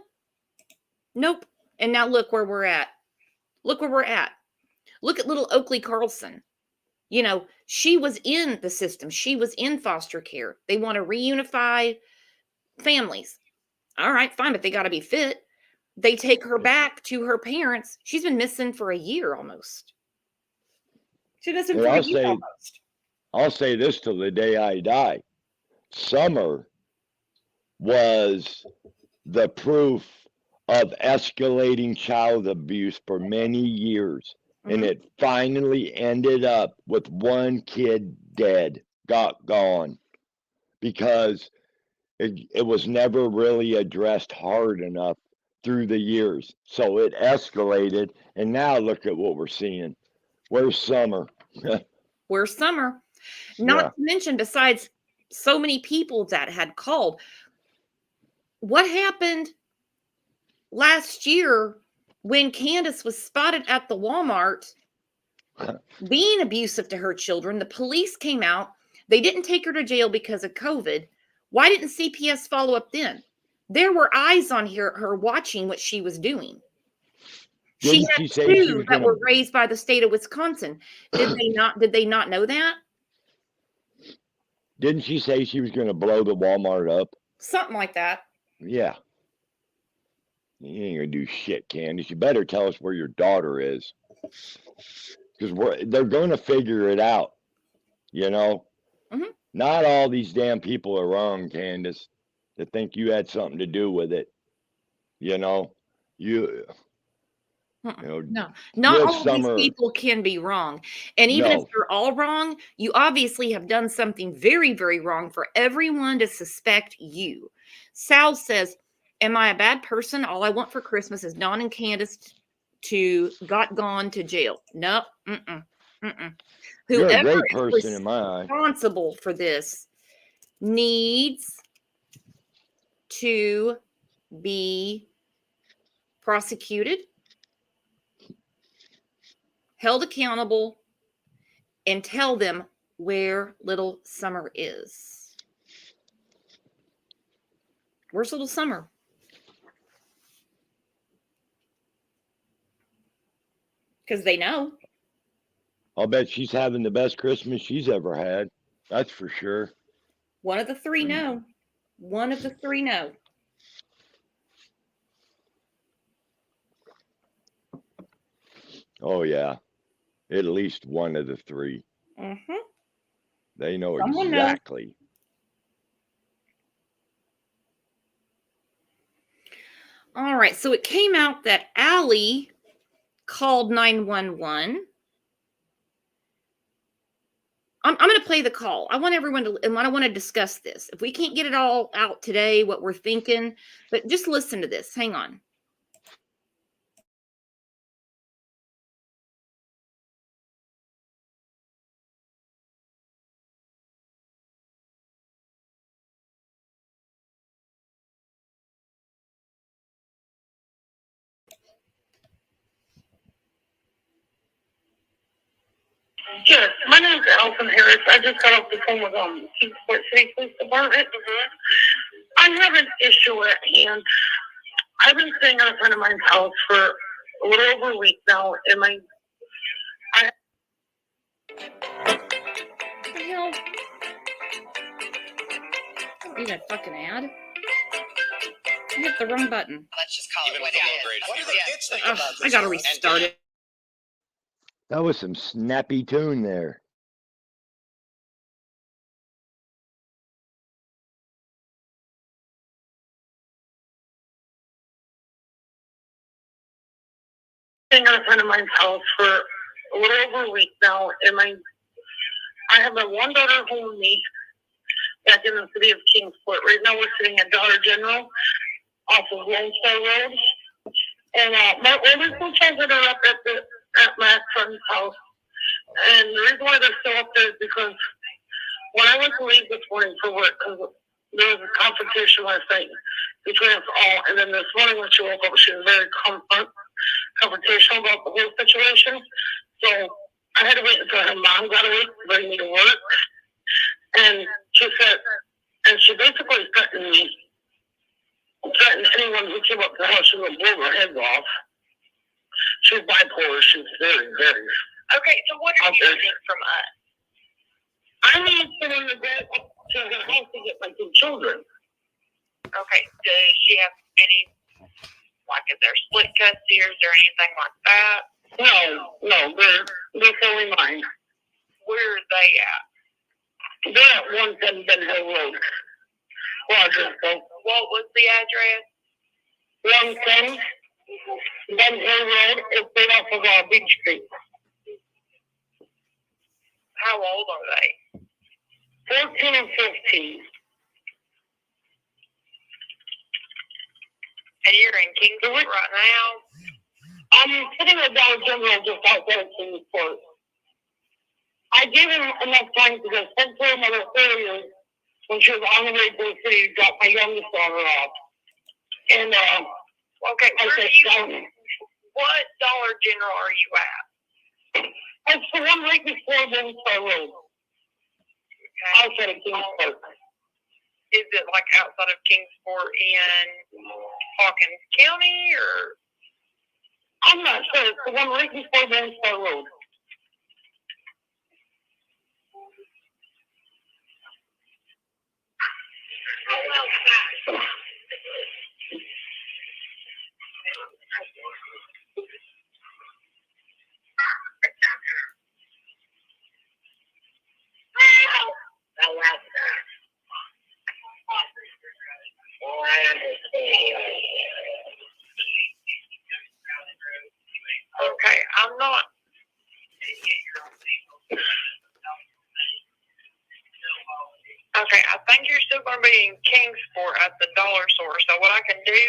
Nope. And now look where we're at. Look where we're at. Look at little Oakley Carlson. You know, she was in the system. She was in foster care. They want to reunify families. All right, fine, but they got to be fit. They take her back to her parents. She's been missing for a year almost. She's missing And for a year almost. I'll say this till the day I die. Summer was the proof of escalating child abuse for many years. And it finally ended up with one kid dead, gone, because it was never really addressed hard enough through the years. So it escalated, and now look at what we're seeing. Where's Summer? Where's Summer? Not to mention, besides so many people that had called, what happened last year when Candace was spotted at the Walmart being abusive to her children, the police came out. They didn't take her to jail because of COVID. Why didn't CPS follow up then? There were eyes on her watching what she was doing. She Didn't had she say she two was that gonna? were raised by the state of Wisconsin. Did they not know that? Didn't she say she was gonna blow the Walmart up? Something like that. Yeah. You ain't gonna do shit, Candace. You better tell us where your daughter is, because they're gonna figure it out. You know, Mhm. not all these damn people are wrong, Candace, that think you had something to do with it. You know, you know, No, not give all of these Summer people can be wrong. And even if no. they're all wrong, you obviously have done something very, very wrong for everyone to suspect you. Sal says, am I a bad person? All I want for Christmas is Don and Candace to got gone to jail. No, mm-mm, mm-mm. You're a Whoever great is person in my eye. responsible for this needs to be prosecuted, held accountable, and tell them where little Summer is. Where's little Summer? Because they know. I'll bet she's having the best Christmas she's ever had. That's for sure. One of the three know. One of the three know. Oh yeah, at least one of the three. Mm-hmm. They know Someone knows. exactly. All right. So it came out that Allie called 911. I'm going to play the call. I want everyone to, and I want to discuss this. If we can't get it all out today, what we're thinking, but just listen to this. Hang on. Yes, my name is Alton Harris. I just got off the phone with Kingsport City Police Department. I have an issue at hand. I've been staying at a friend of mine's house for a little over a week now, and What the hell? I don't need a fucking ad. I hit the wrong button. Let's just call it what it is. What do the kids think Ugh, about this? I gotta restart it. That was some snappy tune there. staying at a friend of mine's house for a little over a week now, and I have my one daughter home with me back in the city of Kingsport. Right now we're sitting at Dollar General off of Lone Star Road. And my oldest two children are up at my friend's house. And the reason why they're still up there is because when I went to leave this morning for work, because there was a confrontation last night between us all, and then this morning when she woke up, she was very confrontational about the whole situation. So I had to wait until her mom got awake to bring me to work. And she said, and she basically threatened me. Threatened anyone who came up to the house, she would blow their heads off. She's bipolar. She's very, very. Okay, so what are you needing from us? I need someone to go up to her house to get my two children. Okay, does she have any, like, is there split custody or is there anything like that? No, they're fully mine. Where are they at? They're at 110 Ben Hill Road. Rogersville. What was the address? 110 Ben Hill Road. It's right off of Beach Street. How old are they? 14 and 15. And you're in Kingsport right now? I'm sitting at Dollar General just outside of Kingsport. I gave him enough time to go send to her mother earlier when she was on the way to the city to drop my youngest daughter off. And Okay, I said, what Dollar General are you at? It's the one right before Lone Star Road. Okay. Outside of Kingsport. Is it like outside of Kingsport in Hawkins County, or? I'm not sure. It's the one right before Lone Star Road. Okay, I'm not. Okay, I think you're still going to be in Kingsport at the dollar store. So what I can do,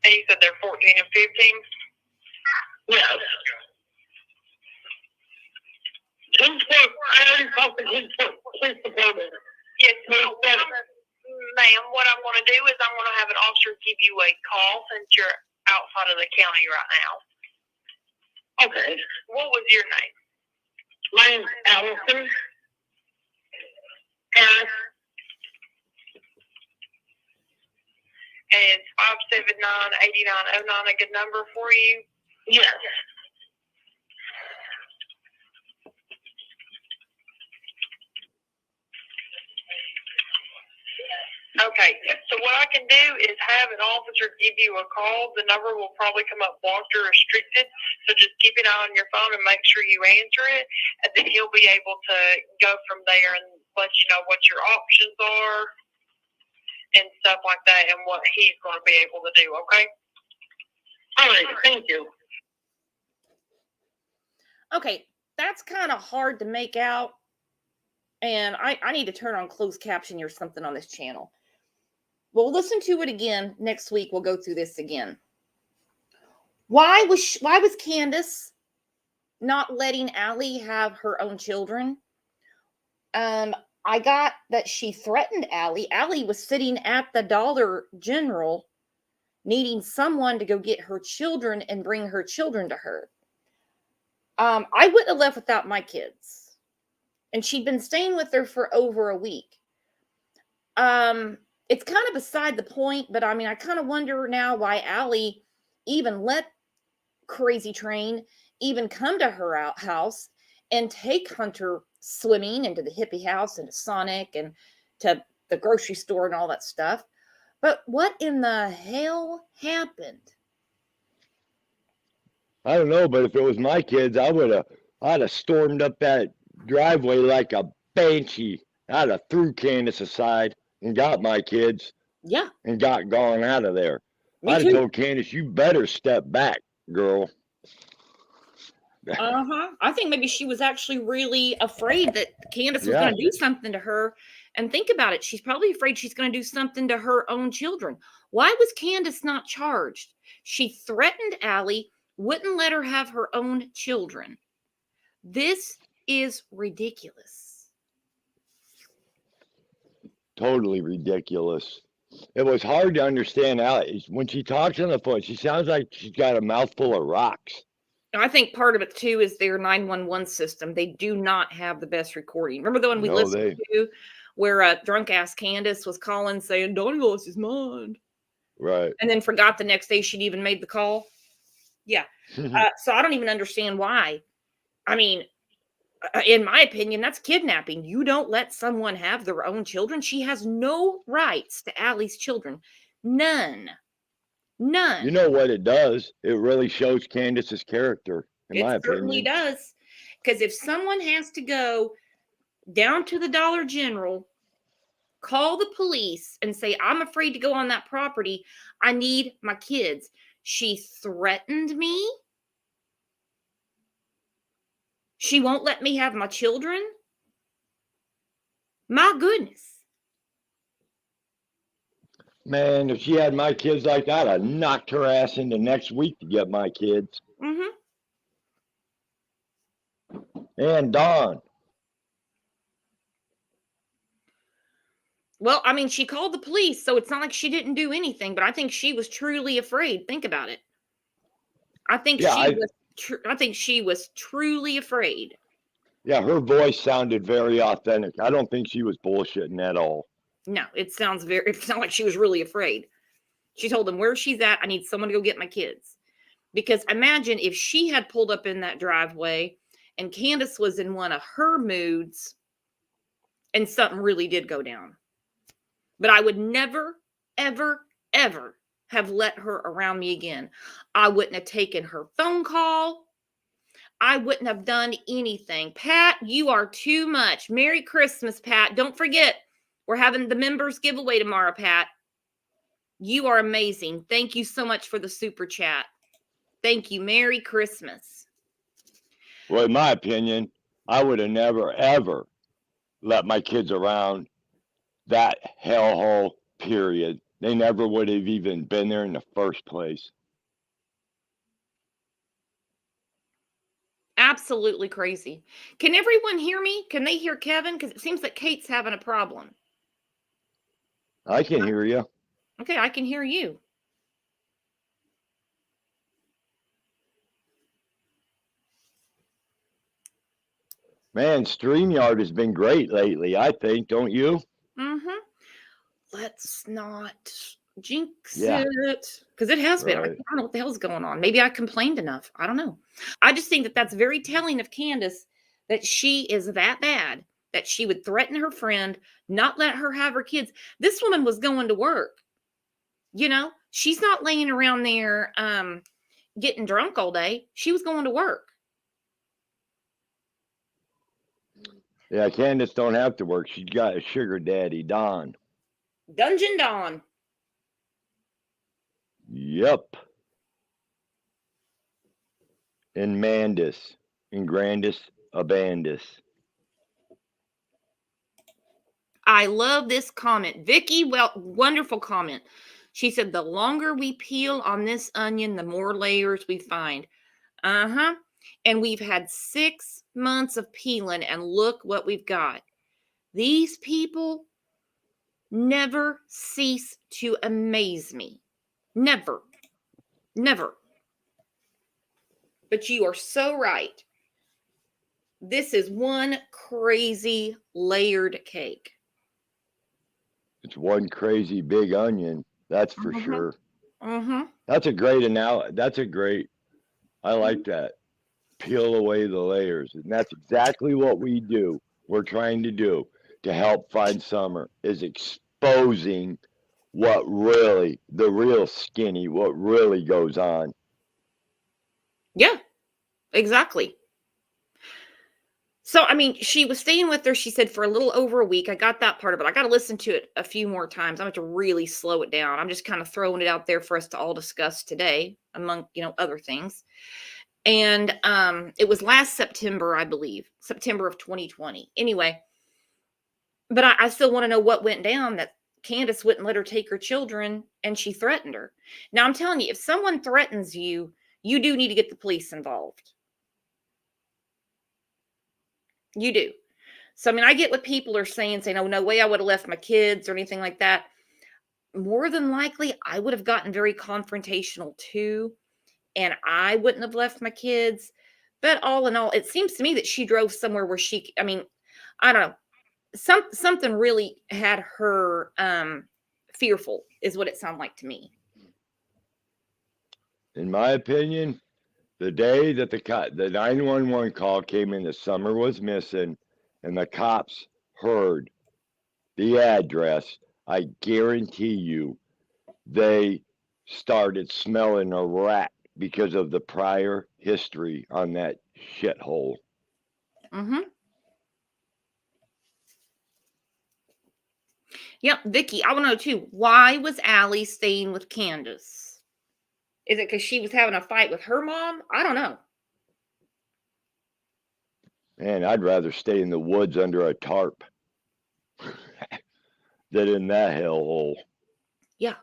and you said they're 14 and 15? Yes. Kingsport, I already talked to Kingsport Police Department. Yes, ma'am. What I'm going to do is I'm going to have an officer give you a call since you're outside of the county right now. Okay. What was your name? My name's Allison. Harris. And it's 579-8909, a good number for you? Yes. Okay, so what I can do is have an officer give you a call. The number will probably come up blocked or restricted, so just keep an eye on your phone and make sure you answer it, and then he'll be able to go from there and let you know what your options are and stuff like that and what he's going to be able to do, okay? All right, thank you. Okay, that's kind of hard to make out. And I need to turn on closed caption or something on this channel. We'll listen to it again next week. We'll go through this again. Why was Candace not letting Allie have her own children? I got that she threatened Allie. Allie was sitting at the Dollar General needing someone to go get her children and bring her children to her. I wouldn't have left without my kids. And she'd been staying with her for over a week. It's kind of beside the point, but I mean, I kind of wonder now why Allie even let Crazy Train even come to her house and take Hunter swimming into the hippie house and to Sonic and to the grocery store and all that stuff. But what in the hell happened? I don't know, but if it was my kids, I'd have stormed up that driveway like a banshee. I'd have threw Candace aside and got my kids. Yeah. And got gone out of there. I'd have told Candace, you better step back, girl. I think maybe she was actually really afraid that Candace was going to do something to her. And think about it. She's probably afraid she's going to do something to her own children. Why was Candace not charged? She threatened Allie, wouldn't let her have her own children. This is ridiculous. Totally ridiculous. It was hard to understand Allie. When she talks on the phone, she sounds like she's got a mouthful of rocks. I think part of it, too, is their 911 system. They do not have the best recording. Remember the one we listened to where drunk-ass Candace was calling saying, Donnie lost his mind. Right. And then forgot the next day she'd even made the call? Yeah. So I don't even understand why. I mean, in my opinion, that's kidnapping. You don't let someone have their own children. She has no rights to Allie's children. None. You know what it does? It really shows Candace's character, in my opinion. It certainly does. Because if someone has to go down to the Dollar General, call the police and say, I'm afraid to go on that property. I need my kids. She threatened me. She won't let me have my children. My goodness. Man, if she had my kids like that, I'd knocked her ass into next week to get my kids. Mm-hmm. And Dawn. Well, I mean, she called the police, so it's not like she didn't do anything, but I think she was truly afraid. Think about it. I think Yeah, I think she was truly afraid. yeah, her voice sounded very authentic. I don't think she was bullshitting at all. No, it sounds like she was really afraid. She told him where she's at. I need someone to go get my kids. Because imagine if she had pulled up in that driveway and Candace was in one of her moods and something really did go down. But I would never, ever, ever have let her around me again. I wouldn't have taken her phone call. I wouldn't have done anything. Pat, you are too much. Merry Christmas, Pat. Don't forget, we're having the members giveaway tomorrow, Pat. You are amazing. Thank you so much for the super chat. Thank you. Merry Christmas. Well, in my opinion, I would have never, ever let my kids around that hellhole, period. They never would have even been there in the first place. Absolutely crazy. Can everyone hear me? Can they hear Kevin? Because it seems that Kate's having a problem. I can hear you. Okay, I can hear you. Man, StreamYard has been great lately, I think, don't you? Mm-hmm. Let's not jinx Yeah. it. Because it has been. I Right. don't know what the hell's going on. Maybe I complained enough. I don't know. I just think that that's very telling of Candace that she is that bad, that she would threaten her friend, not let her have her kids. This woman was going to work. You know, she's not laying around there getting drunk all day. She was going to work. Yeah, Candace don't have to work. She's got a sugar daddy, Don. Dungeon Dawn. Yep. And Mandus. And Grandis Abandus. I love this comment. Vicky, well, wonderful comment. She said, the longer we peel on this onion, the more layers we find. Uh-huh. And we've had 6 months of peeling, and look what we've got. These people never cease to amaze me. Never. Never. But you are so right. This is one crazy layered cake. It's one crazy big onion, that's for Mhm. sure. Mm-hmm. That's a great I like that. Peel away the layers. And that's exactly what we do. We're trying to do to help find summer is exposing what really, the real skinny, what really goes on. Yeah, exactly. So, I mean, she was staying with her, she said, for a little over a week. I got that part of it. I got to listen to it a few more times. I'm going to really slow it down. I'm just kind of throwing it out there for us to all discuss today, among, other things. And it was last September, I believe, September of 2020. Anyway, but I still want to know what went down that Candace wouldn't let her take her children and she threatened her. Now, I'm telling you, if someone threatens you, you do need to get the police involved. You do. So, I mean, I get what people are saying, oh, no way I would have left my kids or anything like that. More than likely, I would have gotten very confrontational too. And I wouldn't have left my kids. But all in all, it seems to me that she drove somewhere where I don't know. Something really had her fearful is what it sounded like to me. In my opinion, the day that the 911 call came in, the summer was missing, and the cops heard the address, I guarantee you they started smelling a rat because of the prior history on that shithole. Mm-hmm. Yep, Vicky, I want to know too, why was Allie staying with Candace? Is it because she was having a fight with her mom? I don't know. Man, I'd rather stay in the woods under a tarp than in that hellhole. Yeah.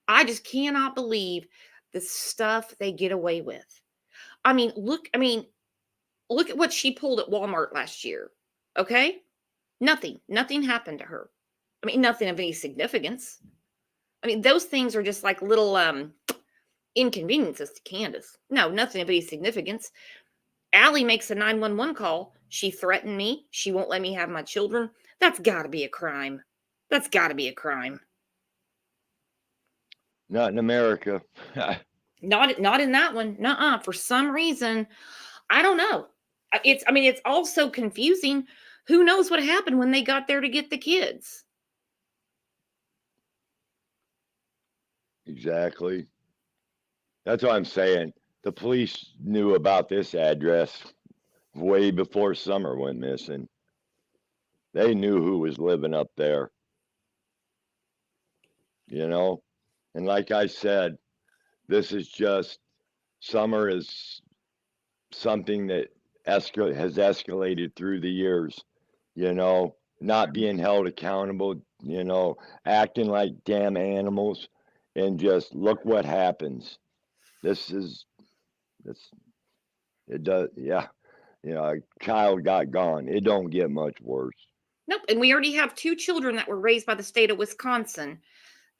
I just cannot believe the stuff they get away with. Look at what she pulled at Walmart last year. Okay? Nothing happened to her. I mean, nothing of any significance. I mean, those things are just like little inconveniences to Candace. No, nothing of any significance. Allie makes a 911 call. She threatened me. She won't let me have my children. That's got to be a crime. That's got to be a crime. Not in America. Not in that one. Nuh-uh. For some reason, I don't know. It's all so confusing. Who knows what happened when they got there to get the kids? Exactly. That's what I'm saying. The police knew about this address way before Summer went missing. They knew who was living up there. You know? And like I said, this is just, Summer is something that has escalated through the years. You know, not being held accountable, you know, acting like damn animals, and just look what happens. It does, yeah. You know, a child got gone. It don't get much worse. Nope. And we already have 2 children that were raised by the state of Wisconsin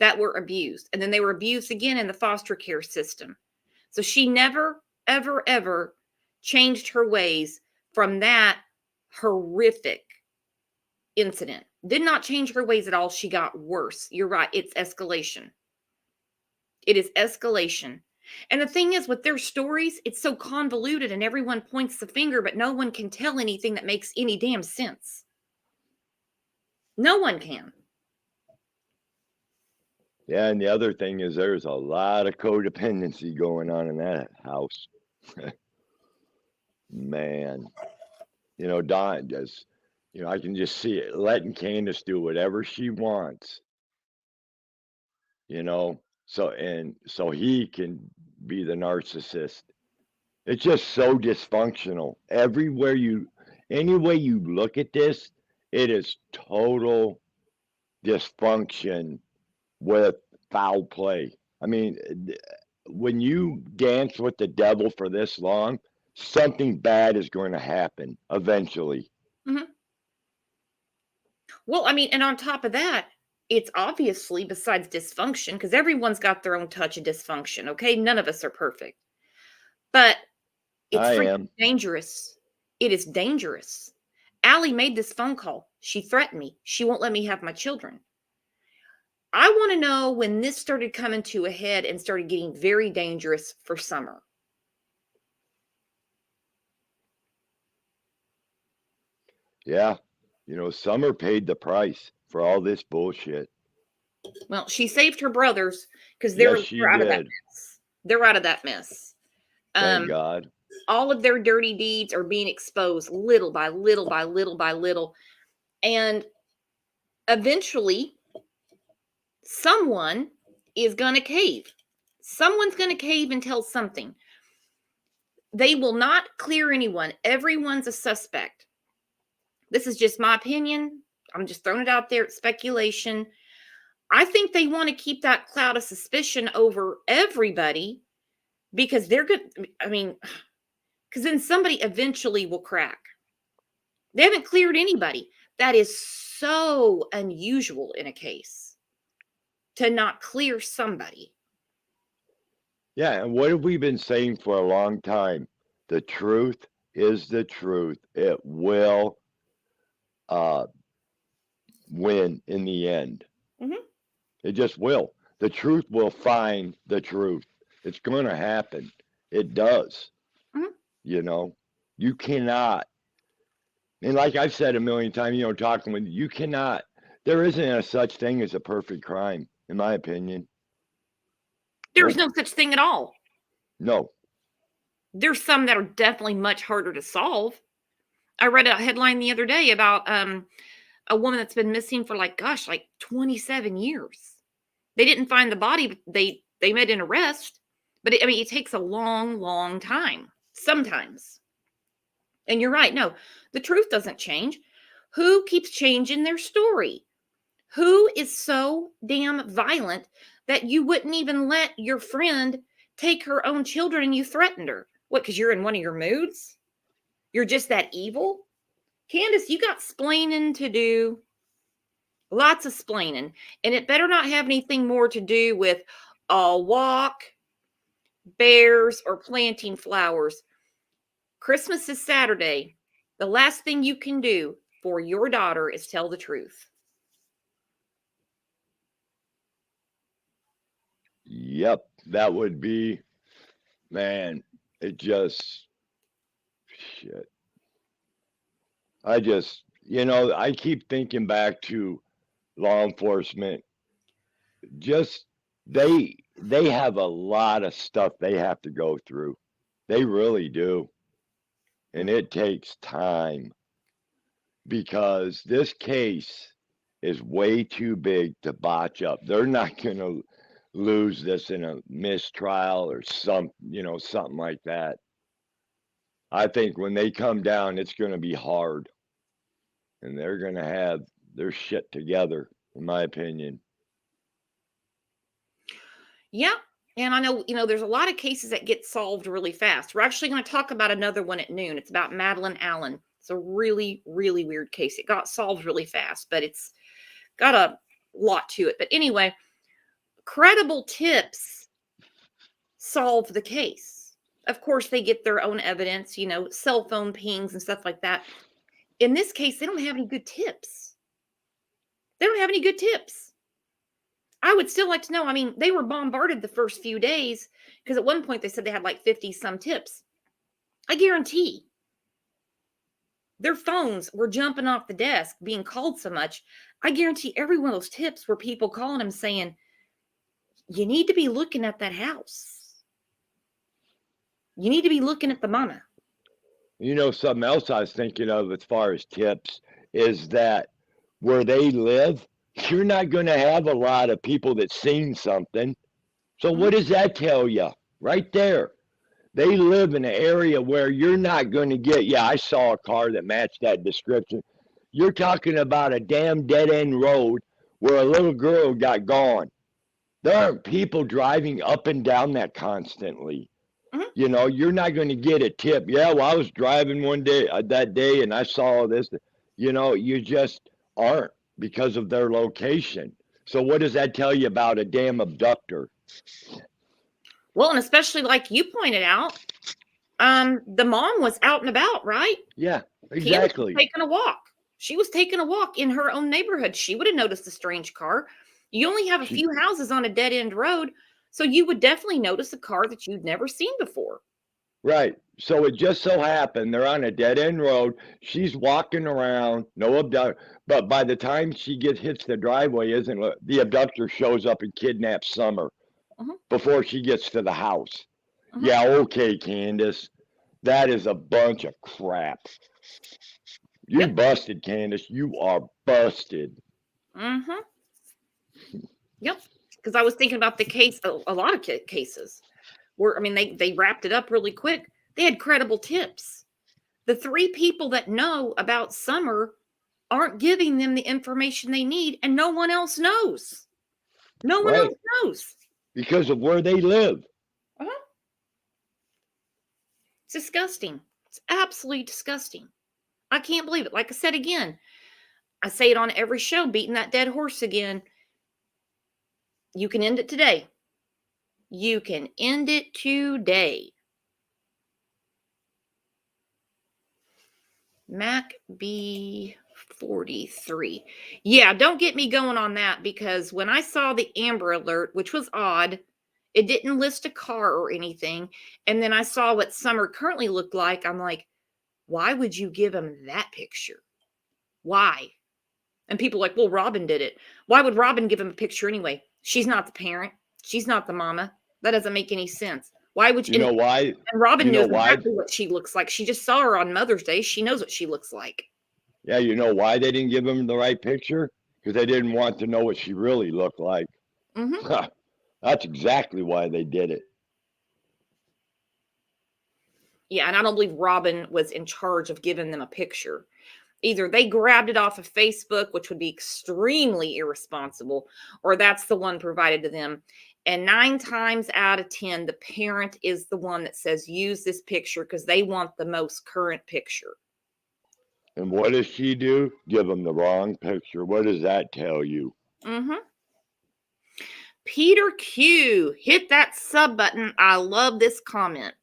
that were abused. And then they were abused again in the foster care system. So she never, ever, ever changed her ways from that horrific incident. Did not change her ways at all. She got worse. You're right. It's escalation. It is escalation. And the thing is, with their stories, it's so convoluted and everyone points the finger, but no one can tell anything that makes any damn sense. No one can. Yeah, and the other thing is there's a lot of codependency going on in that house. Man, you know, Don just, you know, I can just see it letting Candace do whatever she wants, you know, so he can be the narcissist. It's just so dysfunctional. Any way you look at this, it is total dysfunction with foul play. I mean, when you dance with the devil for this long, something bad is going to happen eventually. Mm-hmm. Well, I mean, and on top of that, it's obviously, besides dysfunction, because everyone's got their own touch of dysfunction, okay? None of us are perfect. But it's dangerous. It is dangerous. Allie made this phone call. She threatened me. She won't let me have my children. I want to know when this started coming to a head and started getting very dangerous for Summer. Yeah. You know, Summer paid the price for all this bullshit. Well, she saved her brothers because they're out of that mess. They're out of that mess. Thank God. All of their dirty deeds are being exposed little by little by little by little. And eventually, someone is going to cave. Someone's going to cave and tell something. They will not clear anyone. Everyone's a suspect. This is just my opinion. I'm just throwing it out there. It's speculation. I think they want to keep that cloud of suspicion over everybody because they're good. I mean, because then somebody eventually will crack. They haven't cleared anybody. That is so unusual in a case to not clear somebody. Yeah, and what have we been saying for a long time? The truth is the truth. It will win in the end. Mm-hmm. It just will. The truth will find the truth. It's going to happen. It does. Mm-hmm. You know, you cannot. And like I've said a million times, you know, talking with you cannot. There isn't a such thing as a perfect crime, in my opinion. There's no such thing at all. No. There's some that are definitely much harder to solve. I read a headline the other day about a woman that's been missing for like 27 years. They didn't find the body, but they made an arrest. But it takes a long, long time sometimes. And you're right. No, the truth doesn't change. Who keeps changing their story? Who is so damn violent that you wouldn't even let your friend take her own children and you threatened her? What, because you're in one of your moods? You're just that evil? Candace, you got splaining to do. Lots of splaining. And it better not have anything more to do with a walk, bears, or planting flowers. Christmas is Saturday. The last thing you can do for your daughter is tell the truth. Yep, that would be, man, it just, shit. I just, I keep thinking back to law enforcement. Just, they have a lot of stuff they have to go through. They really do. And it takes time because this case is way too big to botch up. They're not going to lose this in a mistrial or something like that. I think when they come down, it's going to be hard and they're going to have their shit together, in my opinion. Yeah. And I know, there's a lot of cases that get solved really fast. We're actually going to talk about another one at noon. It's about Madeline Allen. It's a really, really weird case. It got solved really fast, but it's got a lot to it. But anyway, credible tips solve the case. Of course, they get their own evidence, cell phone pings and stuff like that. In this case, they don't have any good tips. They don't have any good tips. I would still like to know. I mean, they were bombarded the first few days because at one point they said they had like 50 some tips. I guarantee their phones were jumping off the desk being called so much. I guarantee every one of those tips were people calling them saying, you need to be looking at that house. You need to be looking at the mama. Something else I was thinking of as far as tips is that where they live, you're not going to have a lot of people that seen something. So what does that tell you? Right there. They live in an area where you're not going to get, I saw a car that matched that description. You're talking about a damn dead-end road where a little girl got gone. There aren't people driving up and down that constantly. Mm-hmm. You're not going to get a tip. Yeah, well, I was driving one day, that day, and I saw this. You just aren't because of their location. So what does that tell you about a damn abductor? Well, and especially like you pointed out, the mom was out and about, right? Yeah, exactly. She was taking a walk in her own neighborhood. She would have noticed a strange car. You only have a few houses on a dead end road, so you would definitely notice a car that you'd never seen before. Right. So it just so happened they're on a dead end road. She's walking around, no abductor. But by the time she hits the driveway, the abductor shows up and kidnaps Summer before she gets to the house. Yeah, okay, Candace. That is a bunch of crap. You busted, Candace. You are busted. Yep. Because I was thinking about the case, a lot of cases where, they wrapped it up really quick. They had credible tips. The 3 people that know about Summer aren't giving them the information they need, and no one else knows. No one else knows. Because of where they live. It's disgusting. It's absolutely disgusting. I can't believe it. Like I said again, I say it on every show, beating that dead horse again. You can end it today. You can end it today. Mac B43. Yeah, don't get me going on that because when I saw the Amber Alert, which was odd, it didn't list a car or anything. And then I saw what Summer currently looked like. I'm like, why would you give him that picture? Why? And people are like, well, Robin did it. Why would Robin give him a picture anyway? She's not the parent. She's not the mama. That doesn't make any sense. Why would you? You know why? And Robin knows exactly what she looks like. She just saw her on Mother's Day. She knows what she looks like. Yeah, you know why they didn't give him the right picture? Because they didn't want to know what she really looked like. That's exactly why they did it. Yeah, and I don't believe Robin was in charge of giving them a picture. Either they grabbed it off of Facebook, which would be extremely irresponsible, or that's the one provided to them. And 9 times out of 10, the parent is the one that says, use this picture because they want the most current picture. And what does she do? Give them the wrong picture. What does that tell you? Mm-hmm. Peter Q, hit that sub button. I love this comment.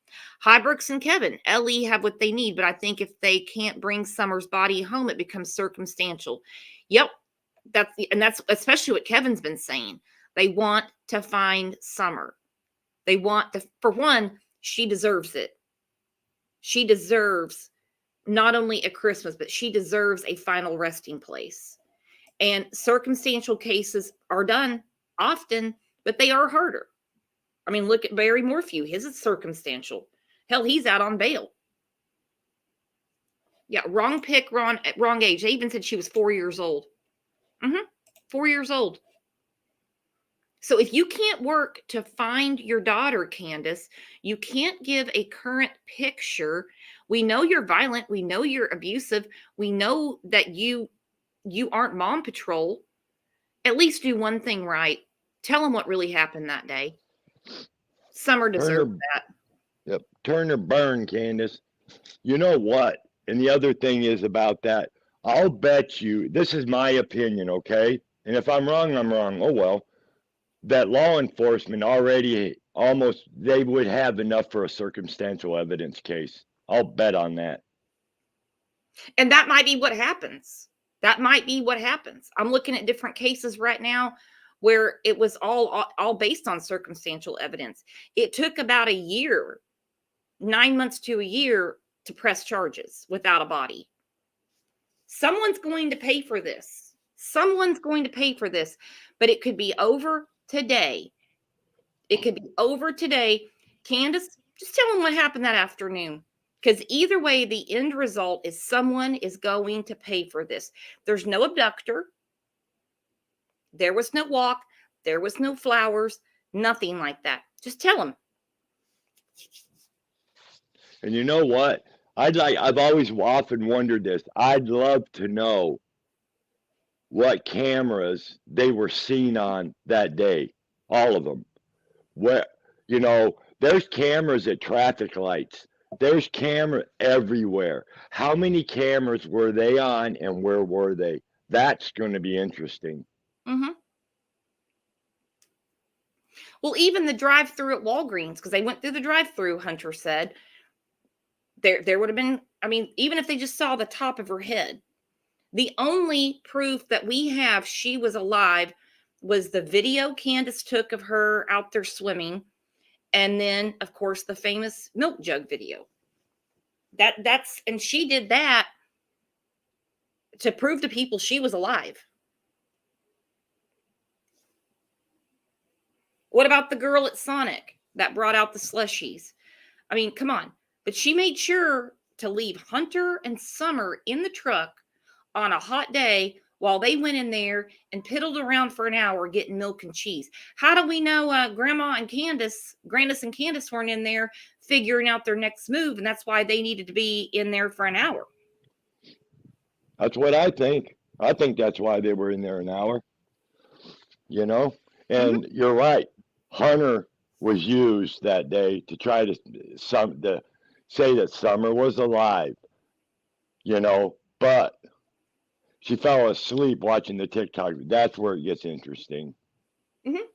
Hi, Brooks and Kevin. Ellie have what they need, but I think if they can't bring Summer's body home, it becomes circumstantial. Yep, that's especially what Kevin's been saying. They want to find Summer. They want to, for one, she deserves it. She deserves not only a Christmas, but she deserves a final resting place. And circumstantial cases are done often, but they are harder. I mean, look at Barry Morphew. His is circumstantial. Hell, he's out on bail. Yeah, wrong pick, wrong age. They even said she was 4 years old. 4 years old. So if you can't work to find your daughter, Candace, you can't give a current picture. We know you're violent. We know you're abusive. We know that you aren't mom patrol. At least do one thing right. Tell them what really happened that day. Summer deserves that. Yep. Turn or burn, Candace. You know what? And the other thing is about that, I'll bet you, this is my opinion, okay? And if I'm wrong, I'm wrong. Oh, well. That law enforcement already almost, they would have enough for a circumstantial evidence case. I'll bet on that. And that might be what happens. That might be what happens. I'm looking at different cases right now where it was all based on circumstantial evidence. It took about a year, 9 months to a year to press charges without a body. Someone's going to pay for this. Someone's going to pay for this, but it could be over today. It could be over today. Candace, just tell them what happened that afternoon. Because either way, the end result is someone is going to pay for this. There's no abductor. There was no walk. There was no flowers. Nothing like that. Just tell them. And you know what? I've always often wondered this. I'd love to know what cameras they were seen on that day. All of them. Where, there's cameras at traffic lights. There's camera everywhere. How many cameras were they on and where were they? That's going to be interesting. Mm-hmm. Well, even the drive-through at Walgreens, because they went through the drive-through, Hunter said, there would have been, I mean, even if they just saw the top of her head, the only proof that we have she was alive was the video Candace took of her out there swimming. And then, of course, the famous milk jug video. And she did that to prove to people she was alive. What about the girl at Sonic that brought out the slushies? I mean, come on. But she made sure to leave Hunter and Summer in the truck on a hot day while they went in there and piddled around for an hour getting milk and cheese. How do we know Grandis and Candace weren't in there figuring out their next move, and that's why they needed to be in there for an hour? That's what I think. I think that's why they were in there an hour. And You're right. Hunter was used that day to try to say that Summer was alive, but she fell asleep watching the TikTok. That's where it gets interesting. Mm-hmm.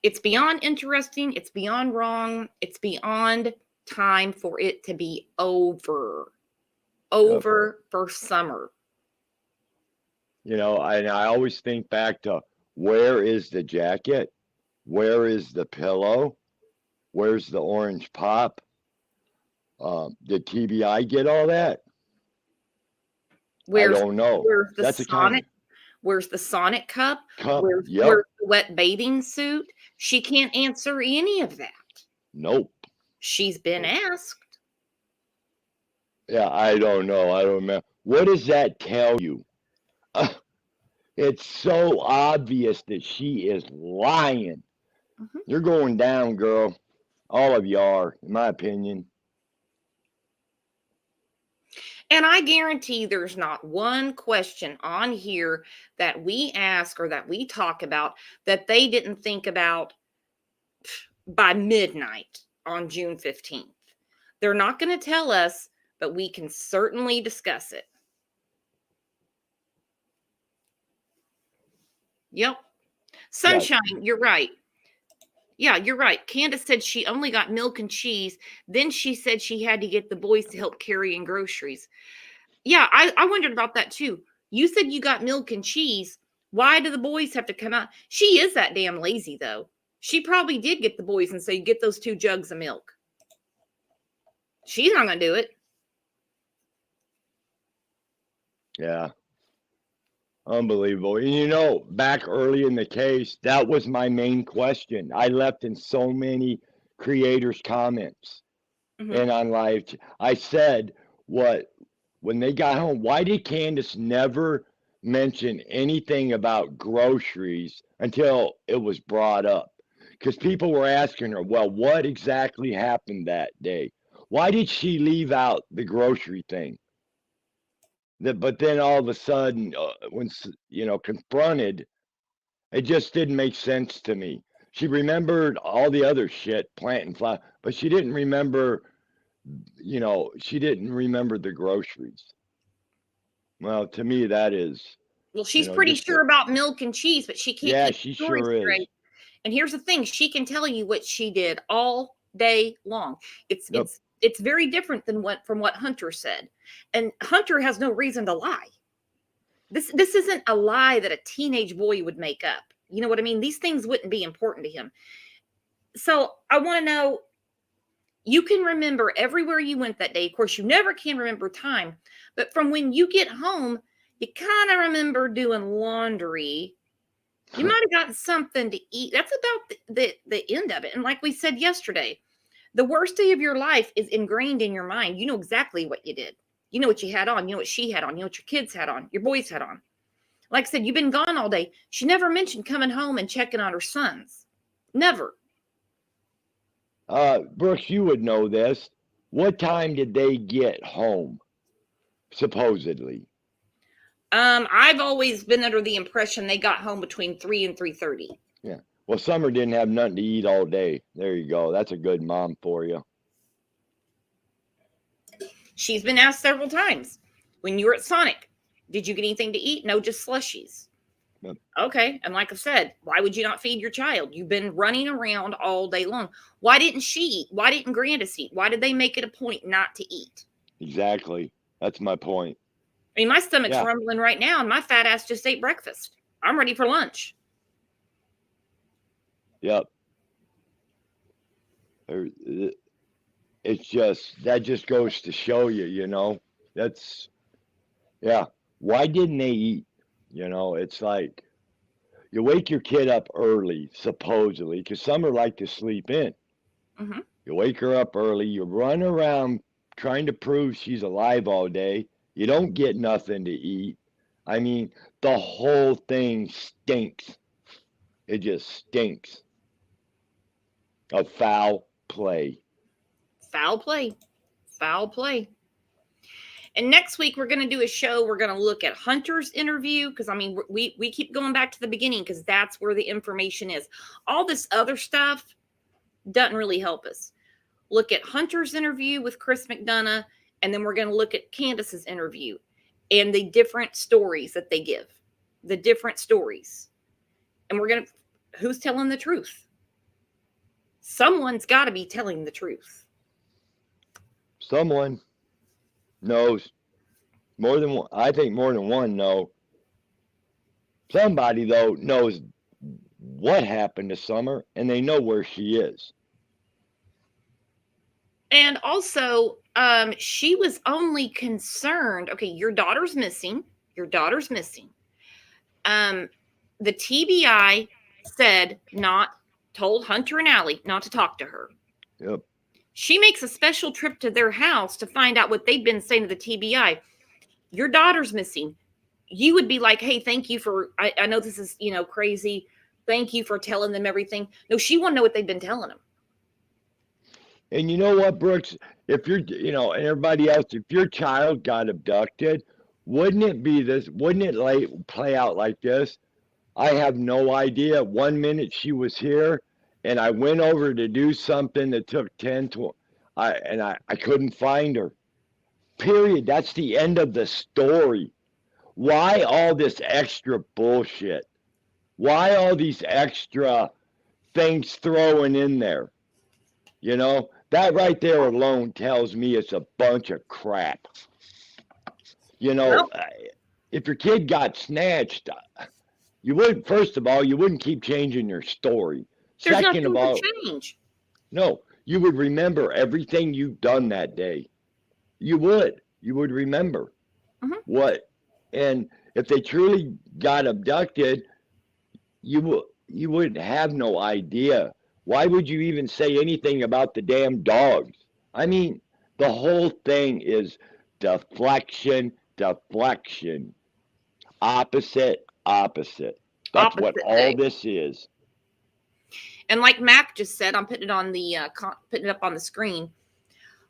It's beyond interesting. It's beyond wrong. It's beyond time for it to be over. Over for Summer. And I always think back to, where is the jacket? Where is the pillow? Where's the orange pop? Did TBI get all that? I don't know. Where's the Sonic? Where's the Sonic cup? Where's the wet bathing suit? She can't answer any of that. Nope. She's been asked. Yeah, I don't know. I don't know. What does that tell you? It's so obvious that she is lying. Mm-hmm. You're going down, girl. All of you are, in my opinion. And I guarantee there's not one question on here that we ask or that we talk about that they didn't think about by midnight on June 15th. They're not going to tell us, but we can certainly discuss it. Yep. Sunshine, you're right. Yeah, you're right. Candace said she only got milk and cheese. Then she said she had to get the boys to help carry in groceries. Yeah, I wondered about that too. You said you got milk and cheese. Why do the boys have to come out? She is that damn lazy, though. She probably did get the boys and say, get those 2 jugs of milk. She's not going to do it. Yeah. Unbelievable. And you know, back early in the case, that was my main question. I left in so many creators' comments and on live. I said, when they got home, why did Candace never mention anything about groceries until it was brought up? Because people were asking her, well, what exactly happened that day? Why did she leave out the grocery thing? But then all of a sudden, when, you know, confronted, it just didn't make sense to me. She remembered all the other shit, plant and flower, but she didn't remember, you know, she didn't remember the groceries. Well, to me, that is. Well, she's pretty sure about milk and cheese, but she can't. Yeah, keep she the story sure straight. is. And here's the thing: she can tell you what she did all day long. It's very different than from what Hunter said, and Hunter has no reason to lie. This isn't a lie that a teenage boy would make up. You know what I mean? These things wouldn't be important to him. So I want to know. You can remember everywhere you went that day. Of course, you never can remember time, but from when you get home, you kind of remember doing laundry. You might have gotten something to eat. That's about the end of it. And like we said yesterday, the worst day of your life is ingrained in your mind. You know exactly what you did. You know what you had on. You know what she had on. You know what your kids had on. Your boys had on. Like I said, you've been gone all day. She never mentioned coming home and checking on her sons. Never. Brooks, you would know this. What time did they get home, supposedly? I've always been under the impression they got home between 3 and 3:30. Yeah. Well, Summer didn't have nothing to eat all day. There you go. That's a good mom for you. She's been asked several times. When you were at Sonic, did you get anything to eat? No, just slushies. Yep. Okay. And like I said, why would you not feed your child? You've been running around all day long. Why didn't she eat? Why didn't Grandis eat? Why did they make it a point not to eat? Exactly. That's my point. I mean, my stomach's rumbling right now, and my fat ass just ate breakfast. I'm ready for lunch. Yep. It's just, that just goes to show you, you know, that's, yeah. Why didn't they eat? You know, it's like, you wake your kid up early, supposedly, because some are like to sleep in. Mm-hmm. You wake her up early, you run around trying to prove she's alive all day. You don't get nothing to eat. I mean, the whole thing stinks. It just stinks of foul play. Foul play. Foul play. And next week, we're going to do a show. We're going to look at Hunter's interview because, I mean, we keep going back to the beginning because that's where the information is. All this other stuff doesn't really help us. Look at Hunter's interview with Chris McDonough, and then we're going to look at Candace's interview and the different stories that they give, the different stories. And we're going to, who's telling the truth? Someone's got to be telling the truth. Someone knows more than one. I think more than one know. Somebody, though, knows what happened to Summer, and they know where she is. And also, she was only concerned, okay, your daughter's missing. Your daughter's missing. The TBI told Hunter and Allie not to talk to her. Yep. She makes a special trip to their house to find out what they've been saying to the TBI. Your daughter's missing. You would be like, hey, thank you for, I know this is, you know, crazy. Thank you for telling them everything. No, she won't know what they've been telling them. And you know what, Brooks? If you're, you know, and everybody else, if your child got abducted, wouldn't it play out like this? I have no idea. 1 minute she was here, and I went over to do something that took 10, 20. I couldn't find her. Period. That's the end of the story. Why all this extra bullshit? Why all these extra things thrown in there? You know, that right there alone tells me it's a bunch of crap. You know, Well, if your kid got snatched, you wouldn't, first of all, you wouldn't keep changing your story. there's Second of nothing all, to change. no, you would remember everything you've done that day. You would. You would remember Mhm. what, and if they truly got abducted, you would have no idea. Why would you even say anything about the damn dogs? I mean, the whole thing is deflection, deflection, opposite, opposite. That's what Opposite all day. this is. And like Mac just said, I'm putting it on the putting it up on the screen.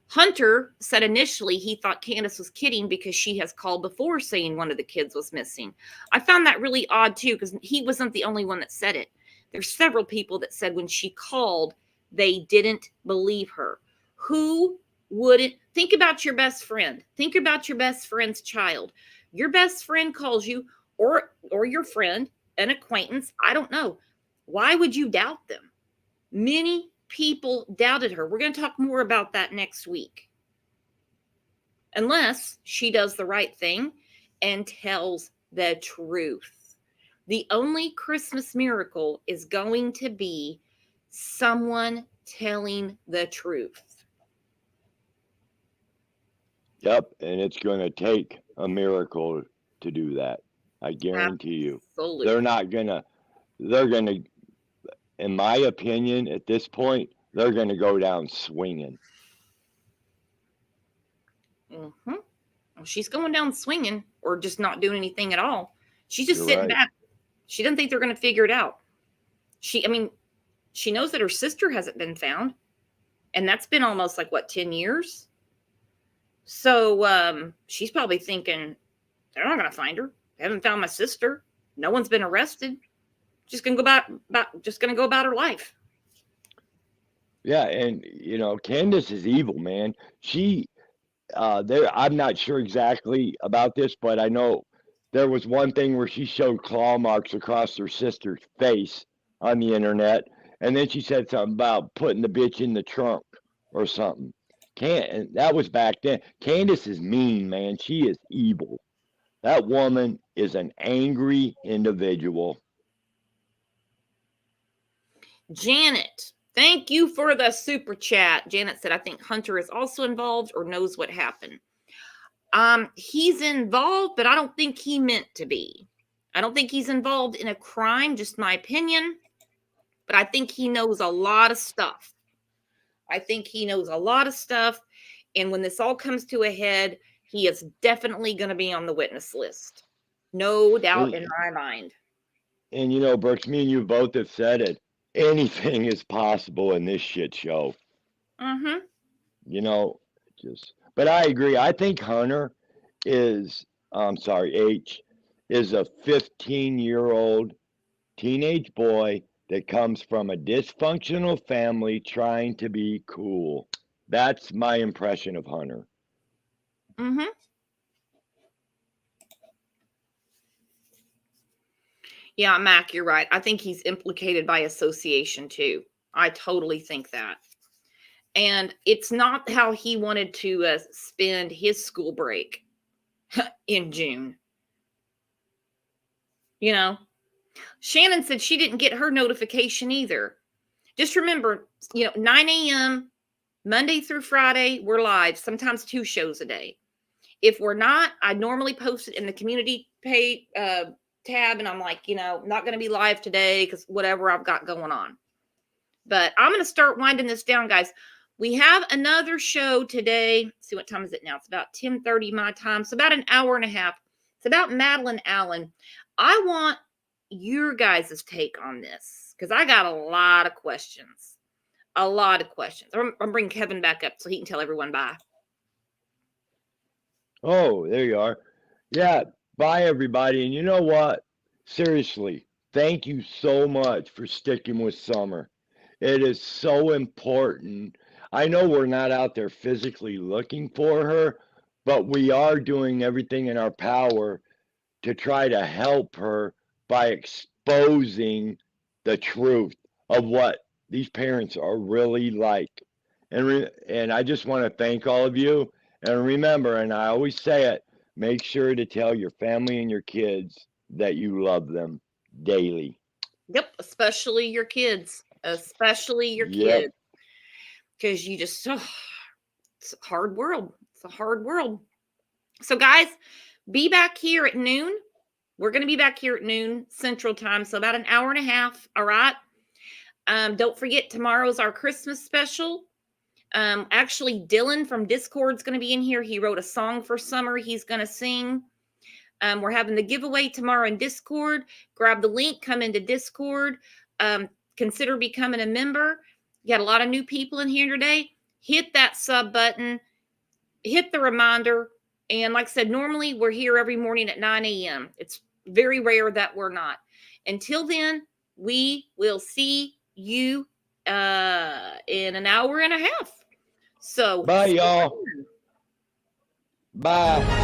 Hunter said initially he thought Candace was kidding because she has called before saying one of the kids was missing. I found that really odd too because he wasn't the only one that said it. There's several people that said when she called, they didn't believe her. Who wouldn't? Think about your best friend. Think about your best friend's child. Your best friend calls you, or your friend, an acquaintance, I don't know. Why would you doubt them? Many people doubted her. We're going to talk more about that next week. Unless she does the right thing and tells the truth. The only Christmas miracle is going to be someone telling the truth. Yep, and it's going to take a miracle to do that. I guarantee you. Absolutely. They're going to, in my opinion, at this point, they're going to go down swinging. Mm-hmm. Well, she's going down swinging or just not doing anything at all. She's just You're sitting right. back. She doesn't think they're going to figure it out. She knows that her sister hasn't been found. And that's been almost 10 years? So she's probably thinking, they're not going to find her. They haven't found my sister. No one's been arrested. Just going to go about her life. Yeah, and Candace is evil, man. I'm not sure exactly about this, but I know there was one thing where she showed claw marks across her sister's face on the internet, and then she said something about putting the bitch in the trunk or something. And that was back then. Candace is mean, man. She is evil. That woman is an angry individual. Janet, thank you for the super chat. Janet said, I think Hunter is also involved or knows what happened. He's involved, but I don't think he meant to be. I don't think he's involved in a crime, just my opinion. But I think he knows a lot of stuff. And when this all comes to a head, he is definitely going to be on the witness list. No doubt in my mind. And Brooks, me and you both have said it. Anything is possible in this shit show. Mm-hmm. But I agree. I think Hunter is, H, is a 15-year-old teenage boy that comes from a dysfunctional family trying to be cool. That's my impression of Hunter. Mm-hmm. Yeah, Mac, you're right. I think he's implicated by association too. I totally think that. And it's not how he wanted to spend his school break in June. Shannon said she didn't get her notification either. Just remember, 9 a.m. Monday through Friday, we're live, sometimes 2 shows a day. If we're not, I normally post it in the community page tab, and I'm like, not going to be live today because whatever I've got going on. But I'm going to start winding this down, guys. We have another show today. Let's see, what time is it now? It's about 10:30 my time. So about an hour and a half. It's about Madeline Allen. I want your guys' take on this because I got a lot of questions. I'm bringing Kevin back up so he can tell everyone bye. Oh, there you are. Yeah, bye, everybody. And you know what? Seriously, thank you so much for sticking with Summer. It is so important. I know we're not out there physically looking for her, but we are doing everything in our power to try to help her by exposing the truth of what these parents are really like. And I just want to thank all of you. And remember, and I always say it, make sure to tell your family and your kids that you love them daily. Yep, especially your kids. Especially your Yep. kids. Because you just, it's a hard world. It's a hard world. So, guys, be back here at noon. We're going to be back here at noon Central Time, so about an hour and a half. All right. Don't forget, tomorrow's our Christmas special. Actually, Dylan from Discord is going to be in here. He wrote a song for summer he's going to sing. We're having the giveaway tomorrow in Discord. Grab the link, come into Discord. Consider becoming a member. You got a lot of new people in here today. Hit that sub button. Hit the reminder. And like I said, normally we're here every morning at 9 a.m. It's very rare that we're not. Until then, we will see you in an hour and a half. So Bye, y'all. Bye.